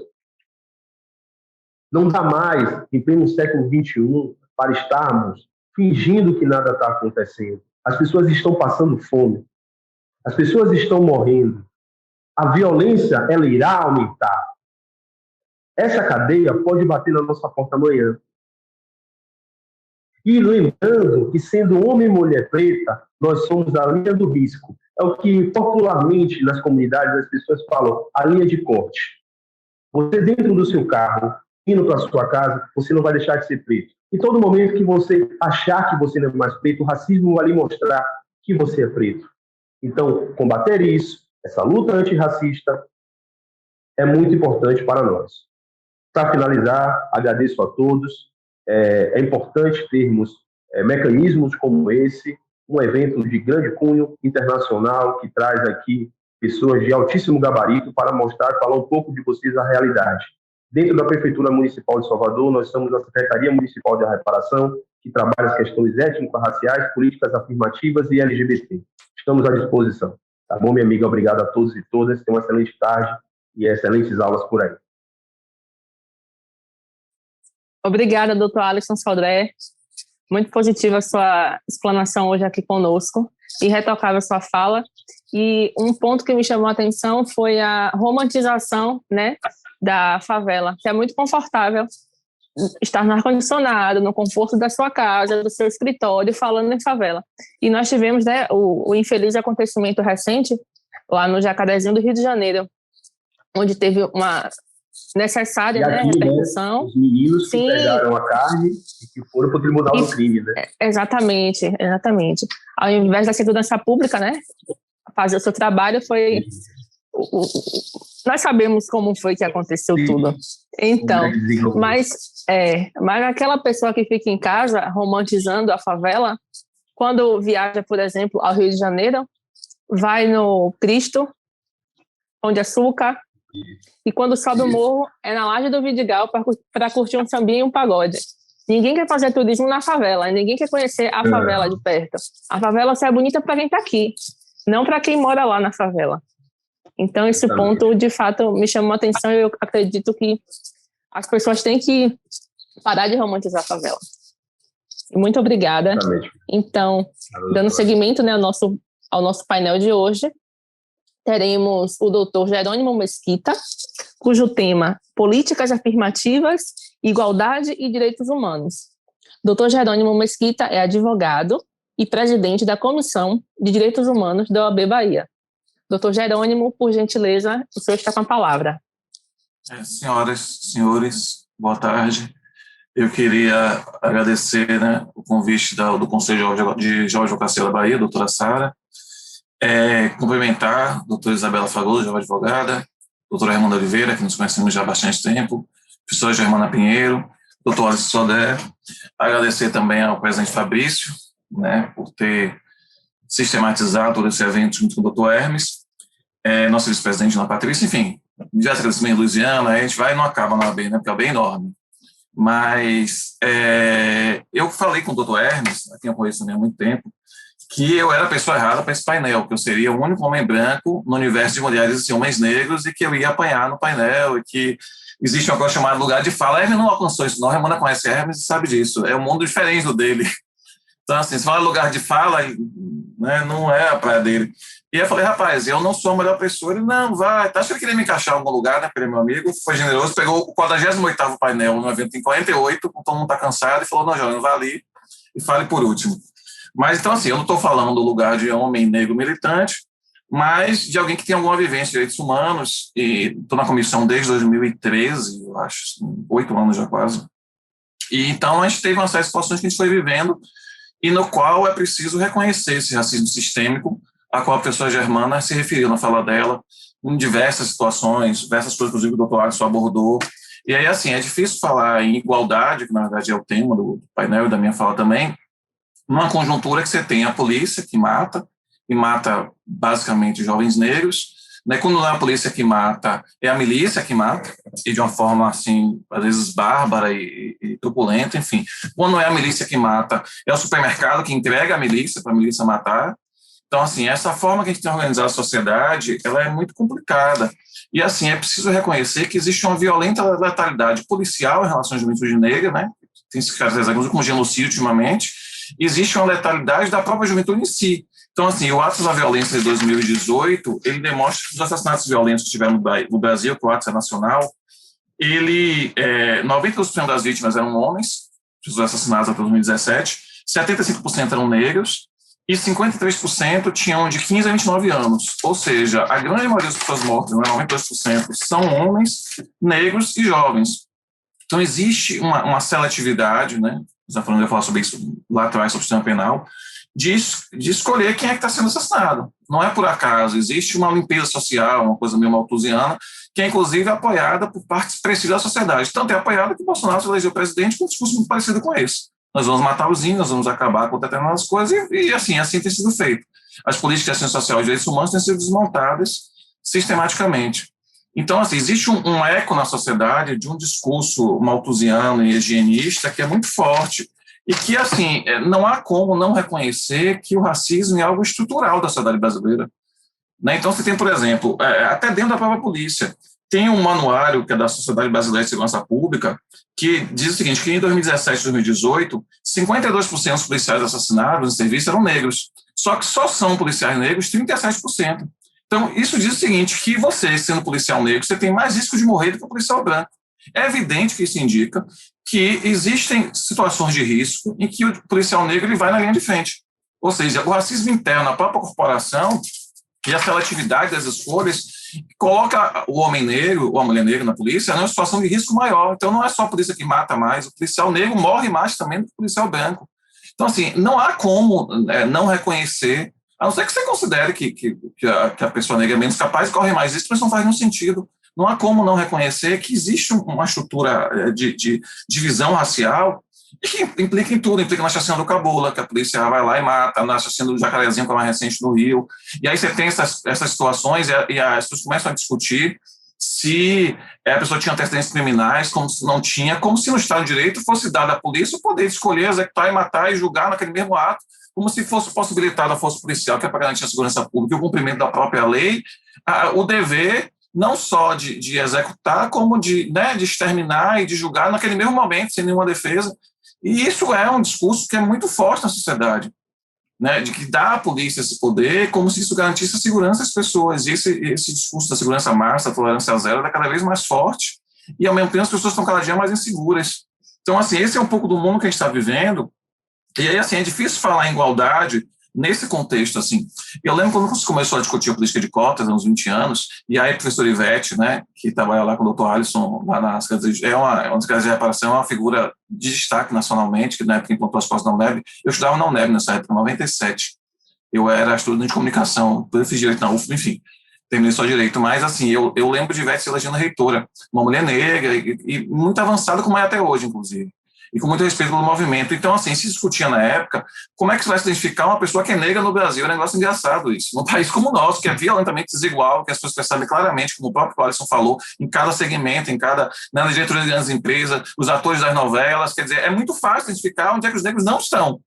Não dá mais, em pleno século XXI, para estarmos fingindo que nada está acontecendo. As pessoas estão passando fome. As pessoas estão morrendo. A violência, ela irá aumentar. Essa cadeia pode bater na nossa porta amanhã. E lembrando que, sendo homem e mulher preta, nós somos a linha do risco. É o que popularmente nas comunidades as pessoas falam, a linha de corte. Você dentro do seu carro, indo para a sua casa, você não vai deixar de ser preto. Em todo momento que você achar que você não é mais preto, o racismo vai lhe mostrar que você é preto. Então, combater isso, essa luta antirracista, é muito importante para nós. Para finalizar, agradeço a todos. É importante termos mecanismos como esse, um evento de grande cunho internacional que traz aqui pessoas de altíssimo gabarito para mostrar, falar um pouco de vocês a realidade. Dentro da Prefeitura Municipal de Salvador, nós estamos na Secretaria Municipal de Reparação, que trabalha as questões étnico-raciais, políticas afirmativas e LGBT. Estamos à disposição. Tá bom, minha amiga? Obrigado a todos e todas. Tenham uma excelente tarde e excelentes aulas por aí. Obrigada, doutor Alisson Sodré. Muito positiva a sua explanação hoje aqui conosco e retocável a sua fala. E um ponto que me chamou a atenção foi a romantização, né, da favela, que é muito confortável estar no ar-condicionado, no conforto da sua casa, do seu escritório, falando em favela. E nós tivemos, né, o infeliz acontecimento recente lá no Jacarezinho do Rio de Janeiro, onde teve uma necessária, né, repercussão. Né, os meninos que pegaram a carne e que foram para o tribunal do crime, né? Exatamente. Ao invés da segurança pública, né, fazer o seu trabalho, foi... Nós sabemos como foi que aconteceu tudo. Então, mas aquela pessoa que fica em casa romantizando a favela, quando viaja, por exemplo, ao Rio de Janeiro, vai no Cristo, Pão de Açúcar, e quando sobe o morro, é na Laje do Vidigal para curtir um sambinha e um pagode. Ninguém quer fazer turismo na favela, ninguém quer conhecer a favela de perto. A favela só é bonita para quem está aqui, não para quem mora lá na favela. Então, esse ponto, de fato, me chamou a atenção e eu acredito que as pessoas têm que parar de romantizar a favela. Muito obrigada. Então, dando seguimento, né, ao nosso painel de hoje, teremos o doutor Jerônimo Mesquita, cujo tema Políticas Afirmativas, Igualdade e Direitos Humanos. Doutor Jerônimo Mesquita é advogado e presidente da Comissão de Direitos Humanos da OAB Bahia. Doutor Jerônimo, por gentileza, o senhor está com a palavra. Senhoras, senhores, boa tarde. Eu queria agradecer, né, o convite do Conselho de Geodvocacia da Bahia, doutora Sara, cumprimentar a doutora Isabela Fragoso, jovem advogada, doutora Raimunda Oliveira, que nos conhecemos já há bastante tempo, professora Germana Pinheiro, doutor Alisson Sodré, agradecer também ao presidente Fabrício, né, por ter sistematizado todo esse evento junto com o doutor Hermes, nosso vice-presidente Ana Patrícia, enfim, já agradecimento Luiziana, a gente vai e não acaba na AB, né, porque é bem enorme. Mas eu falei com o doutor Hermes, a quem eu conheço há muito tempo, que eu era a pessoa errada para esse painel, que eu seria o único homem branco no universo de mulheres e homens negros e que eu ia apanhar no painel e que existe uma coisa chamada lugar de fala. Hermes não alcançou isso, não. A Ramona conhece Hermes e sabe disso. É um mundo diferente do dele. Então, assim, se fala lugar de fala, né, não é a praia dele. E eu falei, rapaz, eu não sou a melhor pessoa. Ele, não, vai. Acho que ele queria me encaixar em algum lugar, né, porque ele é meu amigo, foi generoso, pegou o 48º painel no evento em 48, todo mundo está cansado, e falou, não, Jorge, vai ali e fale por último. Mas, então, assim, eu não estou falando do lugar de homem negro militante, mas de alguém que tem alguma vivência de direitos humanos, e estou na comissão desde 2013, eu acho, 8 anos já quase. E, então, a gente teve uma série de situações que a gente foi vivendo, e no qual é preciso reconhecer esse racismo sistêmico, a qual a professora Germana se referiu na fala dela, em diversas situações, diversas coisas, inclusive, que o doutor Alisson abordou, E aí, assim, é difícil falar em igualdade, que na verdade é o tema do painel e da minha fala também, numa conjuntura que você tem a polícia que mata, e mata basicamente jovens negros, né? Quando não é a polícia que mata, é a milícia que mata, e de uma forma, assim, às vezes bárbara e truculenta, enfim. Quando não é a milícia que mata, é o supermercado que entrega a milícia para a milícia matar. Então, assim, essa forma que a gente tem organizado a sociedade, ela é muito complicada. E, assim, é preciso reconhecer que existe uma violenta letalidade policial em relação à juventude negra, né? Tem se caracterizado como genocídio ultimamente. Existe uma letalidade da própria juventude em si. Então, assim, o Atos da Violência de 2018, ele demonstra que os assassinatos violentos que tiveram no Brasil, que o Atos é nacional, 92% das vítimas eram homens, os assassinados até 2017, 75% eram negros, e 53% tinham de 15 a 29 anos. Ou seja, a grande maioria das pessoas mortas, 92%, são homens, negros e jovens. Então, existe uma seletividade, né? Já falando, eu ia falar sobre isso lá atrás, sobre o sistema penal, de escolher quem é que está sendo assassinado. Não é por acaso, existe uma limpeza social, uma coisa meio malthusiana, que é inclusive apoiada por parte expressiva da sociedade. Tanto é apoiada que o Bolsonaro se elegeu presidente com um discurso muito parecido com esse. Nós vamos matar os índios, nós vamos acabar com determinadas coisas, e assim tem sido feito. As políticas de ação social e direitos humanos têm sido desmontadas sistematicamente. Então, assim, existe um eco na sociedade de um discurso malthusiano e higienista que é muito forte, e que, assim, não há como não reconhecer que o racismo é algo estrutural da sociedade brasileira. Né? Então, você tem, por exemplo, até dentro da própria polícia, tem um manuário que é da Sociedade Brasileira de Segurança Pública, que diz o seguinte, que em 2017 e 2018, 52% dos policiais assassinados em serviço eram negros, só que só são policiais negros 37%. Então, isso diz o seguinte, que você, sendo policial negro, você tem mais risco de morrer do que o policial branco. É evidente que isso indica que existem situações de risco em que o policial negro ele vai na linha de frente. Ou seja, o racismo interno na própria corporação e a seletividade das escolhas coloca o homem negro ou a mulher negra na polícia numa situação de risco maior. Então, não é só a polícia que mata mais, o policial negro morre mais também do que o policial branco. Então, assim, não há como não reconhecer, a não ser que você considere que a pessoa negra é menos capaz e corre mais risco, mas não faz nenhum sentido. Não há como não reconhecer que existe uma estrutura de divisão racial e que implica em tudo, implica na chacina do Cabula, que a polícia vai lá e mata, na chacina do Jacarezinho, que é mais recente no Rio. E aí você tem essas situações e as pessoas começam a discutir se a pessoa tinha antecedentes criminais, como se não tinha, como se no Estado de Direito fosse dado à polícia o poder de escolher, executar e matar e julgar naquele mesmo ato, como se fosse possibilitado à força policial, que é para garantir a segurança pública e o cumprimento da própria lei, o dever não só de executar, como de exterminar e de julgar naquele mesmo momento, sem nenhuma defesa. E isso é um discurso que é muito forte na sociedade, né, de que dá à polícia esse poder como se isso garantisse a segurança das pessoas. E esse discurso da segurança máxima, da tolerância zero, é cada vez mais forte e, ao mesmo tempo, as pessoas estão cada dia mais inseguras. Então, assim, esse é um pouco do mundo que a gente está vivendo. E aí, assim, é difícil falar em igualdade nesse contexto, assim. Eu lembro quando você começou a discutir a política de cotas, há uns 20 anos, e aí a professora Ivete, né, que trabalha lá com o Dr. Alisson, lá nas casas é uma das casas de reparação, é uma figura de destaque nacionalmente, que na época implantou as cotas da UNEB. Eu estudava na UNEB nessa época, em 97. Eu era estudante de comunicação, eu fiz direito na UFBA, enfim, terminei só direito, mas, assim, eu lembro de Ivete se elegendo reitora, uma mulher negra e muito avançada, como é até hoje, inclusive, e com muito respeito pelo movimento. Então, assim, se discutia na época, como é que você vai se identificar uma pessoa que é negra no Brasil? É um negócio engraçado isso. Num país como o nosso, que é violentamente desigual, que as pessoas percebem claramente, como o próprio Alisson falou, em cada segmento, na diretoria de grandes empresas, os atores das novelas, quer dizer, é muito fácil identificar onde é que os negros não estão.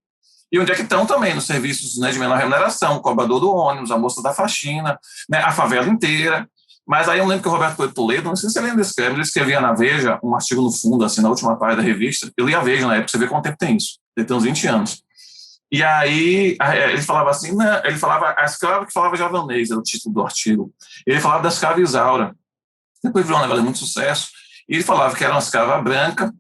E onde é que estão também nos serviços, né, de menor remuneração, o cobrador do ônibus, a moça da faxina, né, a favela inteira. Mas aí eu lembro que o Roberto Coelho Toledo, não sei se você lembra desse cara, ele escrevia na Veja um artigo no fundo, assim, na última página da revista. Eu li a Veja na época, você vê quanto tempo tem isso. Ele tem uns 20 anos. E aí ele falava assim, né, ele falava a escrava que falava javanês, era o título do artigo. Ele falava da escrava Isaura. Depois virou um negócio de muito sucesso. E ele falava que era uma escrava branca,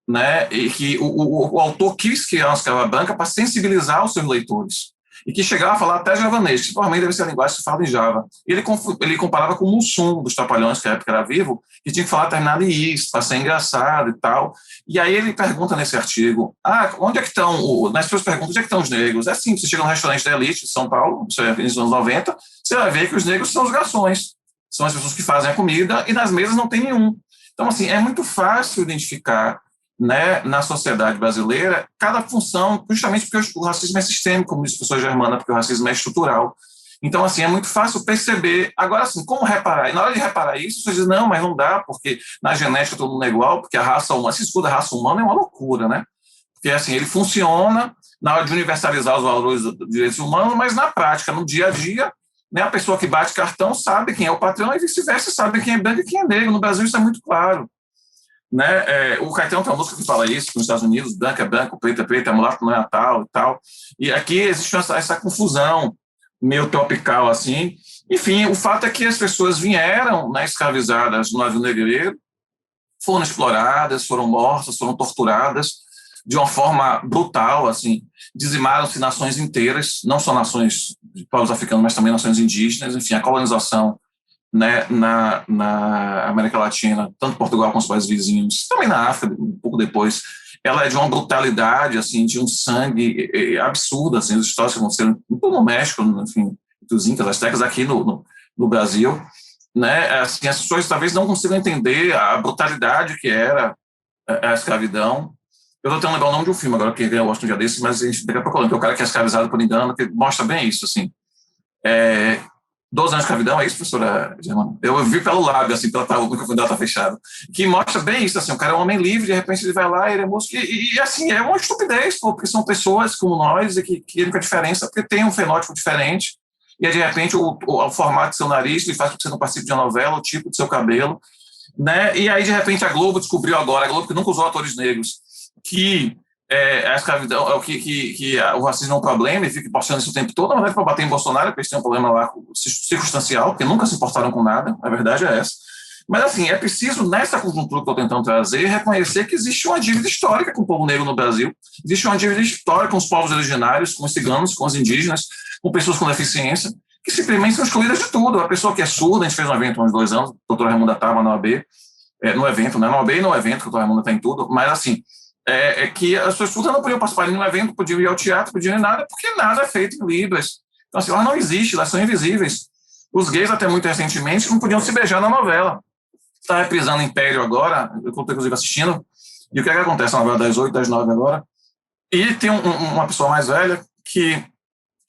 né, e que o autor quis criar uma escrava branca para sensibilizar os seus leitores. E que chegava a falar até javanês, que provavelmente deve ser a linguagem que se fala em Java. Ele comparava com o Mussum, dos Trapalhões, que na época era vivo, que tinha que falar terminado em is, para ser engraçado e tal. E aí ele pergunta nesse artigo, onde é que estão, nas pessoas perguntam, onde é que estão os negros? É simples, você chega num restaurante da elite de São Paulo, isso é nos anos 90, você vai ver que os negros são os garçons, são as pessoas que fazem a comida, e nas mesas não tem nenhum. Então, assim, é muito fácil identificar, né, na sociedade brasileira cada função, justamente porque o racismo é sistêmico, como disse a professora Germana, porque o racismo é estrutural. Então, assim, é muito fácil perceber. Agora, assim, como reparar? E na hora de reparar isso, você diz, não, mas não dá, porque na genética todo mundo é igual, porque a raça humana, se estuda a raça humana, é uma loucura, né? Porque, assim, ele funciona na hora de universalizar os valores dos direitos humanos, mas na prática, no dia a dia, né, a pessoa que bate cartão sabe quem é o patrão e vice-versa, sabe quem é branco e quem é negro. No Brasil isso é muito claro. Né? O Caetano tem uma música que fala isso, nos Estados Unidos, branco é branco, preto é preto, é mulato não é tal e tal. E aqui existe essa confusão meio tropical, assim. Enfim, o fato é que as pessoas vieram, né, escravizadas no navio negreiro, foram exploradas, foram mortas, foram torturadas de uma forma brutal, assim, dizimaram-se nações inteiras, não só nações de povos africanos, mas também nações indígenas. Enfim, a colonização, né, na América Latina, tanto Portugal como os países vizinhos, também na África, um pouco depois, ela é de uma brutalidade, assim, de um sangue absurdo, assim, as histórias que aconteceram no México, enfim, dos Incas, Aztecas, aqui no Brasil, né, assim, as pessoas talvez não consigam entender a brutalidade que era a escravidão. Eu estou tentando lembrar o nome de um filme agora, que eu gosto de um dia desse, mas a gente daqui a pouco lembra, o cara que é escravizado por engano, que mostra bem isso, assim. 12 anos de escravidão, é isso, professora Germana? Eu vi pelo lábio, assim, o microfone dela está fechado, que mostra bem isso, assim, o cara é um homem livre, de repente ele vai lá, ele é músico, e assim, é uma estupidez, porque são pessoas como nós, e que a única diferença, porque tem um fenótipo diferente, e aí, de repente, o formato do seu nariz lhe faz com que você não participe de uma novela, o tipo do seu cabelo, né? E aí, de repente, a Globo descobriu agora, a Globo que nunca usou atores negros, que a escravidão, que o racismo é um problema e fica postando isso o tempo todo, na verdade, para bater em Bolsonaro, porque eles têm um problema lá circunstancial, porque nunca se importaram com nada, a verdade é essa. Mas, assim, é preciso, nessa conjuntura que eu estou tentando trazer, reconhecer que existe uma dívida histórica com o povo negro no Brasil, existe uma dívida histórica com os povos originários, com os ciganos, com os indígenas, com pessoas com deficiência, que simplesmente são excluídas de tudo. A pessoa que é surda, a gente fez um evento há uns 2 anos, a doutora Raimunda estava na OAB, no evento, né? Na OAB e no evento, que a doutora Raimunda está em tudo, mas, assim, que as pessoas surdas não podiam participar de nenhum evento, podiam ir ao teatro, podiam ir nada, porque nada é feito em Libras. Então, assim, elas não existem, elas são invisíveis. Os gays, até muito recentemente, não podiam se beijar na novela. Está reprisando Império agora, eu estou, inclusive, assistindo, e o que é que acontece na novela das 8, das 9 agora? E tem uma pessoa mais velha que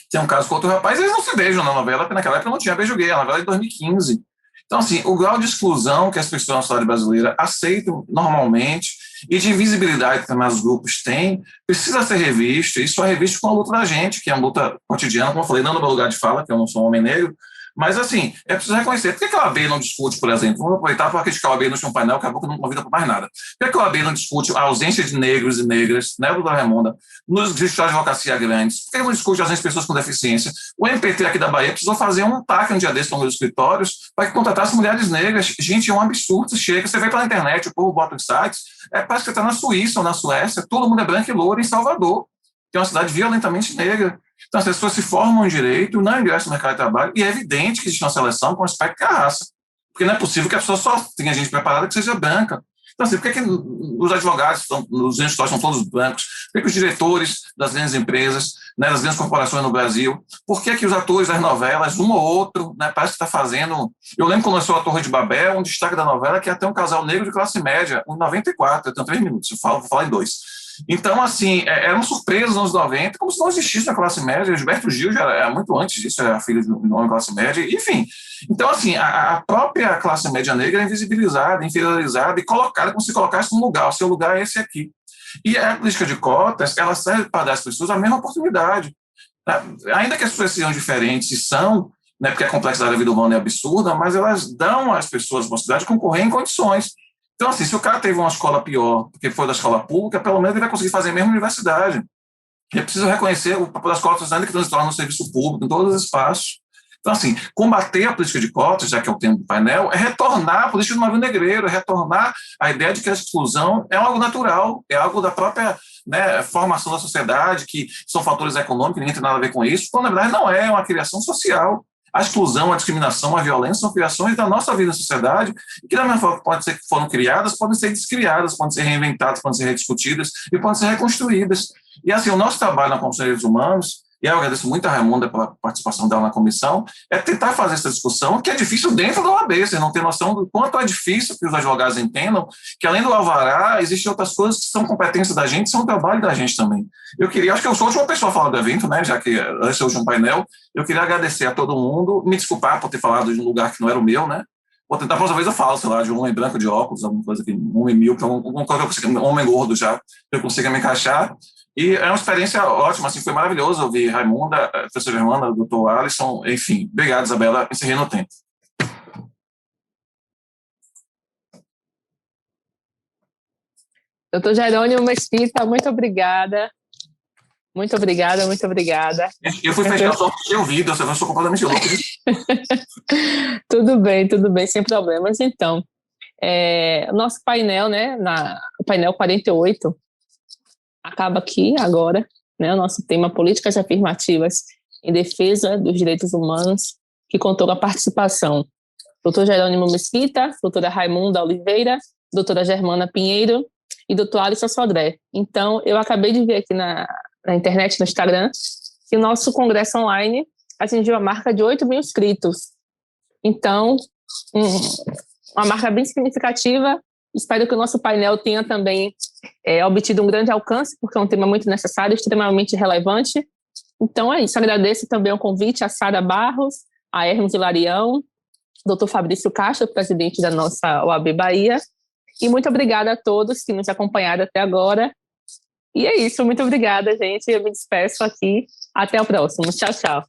tem um caso com outro rapaz, eles não se beijam na novela, porque naquela época não tinha beijo gay, a novela é de 2015. Então, assim, o grau de exclusão que as pessoas na sociedade brasileira aceitam normalmente e de invisibilidade que também os grupos têm, precisa ser revisto, e isso é revisto com a luta da gente, que é uma luta cotidiana, como eu falei, não no meu lugar de fala, que eu não sou um homem negro, mas, assim, é preciso reconhecer. Por que a OAB não discute, por exemplo? Vamos aproveitar para criticar a OAB no chão painel, acabou que não convida para mais nada. Por que a OAB não discute a ausência de negros e negras, né, doutora Raimunda, nos escritórios de advocacia grandes? Por que não discute a ausência de pessoas com deficiência? O MPT aqui da Bahia precisou fazer um TAC um dia desse para os escritórios para que contratasse mulheres negras. Gente, é um absurdo. Chega, você vê pela internet, o povo bota os sites, parece que está na Suíça ou na Suécia, todo mundo é branco e louro em Salvador, que é uma cidade violentamente negra. Então, as pessoas se formam em direito, não ingressam no mercado de trabalho, e é evidente que existe uma seleção com respeito à raça. Porque não é possível que a pessoa só tenha gente preparada que seja branca. Então, assim, por que os advogados, os escritórios são todos brancos? Por que os diretores das grandes empresas, né, das grandes corporações no Brasil, por que os atores das novelas, um ou outro, né, parece que está fazendo... Eu lembro quando eu sou a Torre de Babel, um destaque da novela que ia ter um casal negro de classe média, em 94, eu tenho 3 minutos, vou falar em 2. Então, assim, era uma surpresa nos anos 90, como se não existisse a classe média. Gilberto Gil já era muito antes disso, era filho de um homem classe média, enfim. Então, assim, a própria classe média negra é invisibilizada, inferiorizada e colocada como se colocasse um lugar. O seu lugar é esse aqui. E a política de cotas, ela serve para dar às pessoas a mesma oportunidade. Tá? Ainda que as pessoas sejam diferentes, e são, né, porque a complexidade da vida humana é absurda, mas elas dão às pessoas a possibilidade de concorrer em condições. Então, assim, se o cara teve uma escola pior porque foi da escola pública, pelo menos ele vai conseguir fazer a mesma universidade. É preciso reconhecer o papel das cotas, ainda que transitoram no serviço público, em todos os espaços. Então, assim, combater a política de cotas, já que é o tema do painel, é retornar a política do navio negreiro, é retornar a ideia de que a exclusão é algo natural, é algo da própria, né, formação da sociedade, que são fatores econômicos, ninguém tem nada a ver com isso, quando, na verdade, não é uma criação social. A exclusão, a discriminação, a violência são criações da nossa vida na sociedade, que, da mesma forma que foram criadas, podem ser descriadas, podem ser reinventadas, podem ser rediscutidas e podem ser reconstruídas. E, assim, o nosso trabalho na Comissão de Direitos Humanos, e eu agradeço muito a Raimunda pela participação dela na comissão, é tentar fazer essa discussão, que é difícil dentro da OAB, vocês não têm noção do quanto é difícil que os advogados entendam que, além do alvará, existem outras coisas que são competência da gente, são trabalho da gente também. Eu queria, acho que eu sou a última pessoa a falar do evento, né, já que esse é o último painel, eu queria agradecer a todo mundo, me desculpar por ter falado de um lugar que não era o meu, né, vou tentar, próxima vez eu falo, sei lá, de um homem branco de óculos, alguma coisa que, um homem míope, alguma coisa que eu consiga, um homem gordo já, que eu consiga me encaixar. E é uma experiência ótima, assim, foi maravilhoso ouvir Raimunda, a professora Germana, o doutor Alisson, enfim. Obrigado, Isabela, encerrei no tempo. Doutor Jerônimo Mesquita, muito obrigada. Muito obrigada, muito obrigada. Eu fui fechar só porque eu vi, eu sou completamente louco. Tudo bem, sem problemas. Então, o nosso painel, né, o painel 48, acaba aqui agora, né, o nosso tema Políticas Afirmativas em Defesa dos Direitos Humanos, que contou com a participação do Dr. Jerônimo Mesquita, doutora Raimunda Oliveira, doutora Germana Pinheiro e doutor Alisson Sodré. Então, eu acabei de ver aqui na internet, no Instagram, que o nosso congresso online atingiu a marca de 8 mil inscritos. Então, uma marca bem significativa. Espero que o nosso painel tenha também obtido um grande alcance, porque é um tema muito necessário, extremamente relevante. Então é isso, agradeço também o convite a Sara Barros, a Hermes Hilarião, Dr. Fabrício Castro, presidente da nossa OAB Bahia, e muito obrigada a todos que nos acompanharam até agora. E é isso, muito obrigada, gente, eu me despeço aqui, até o próximo, tchau, tchau.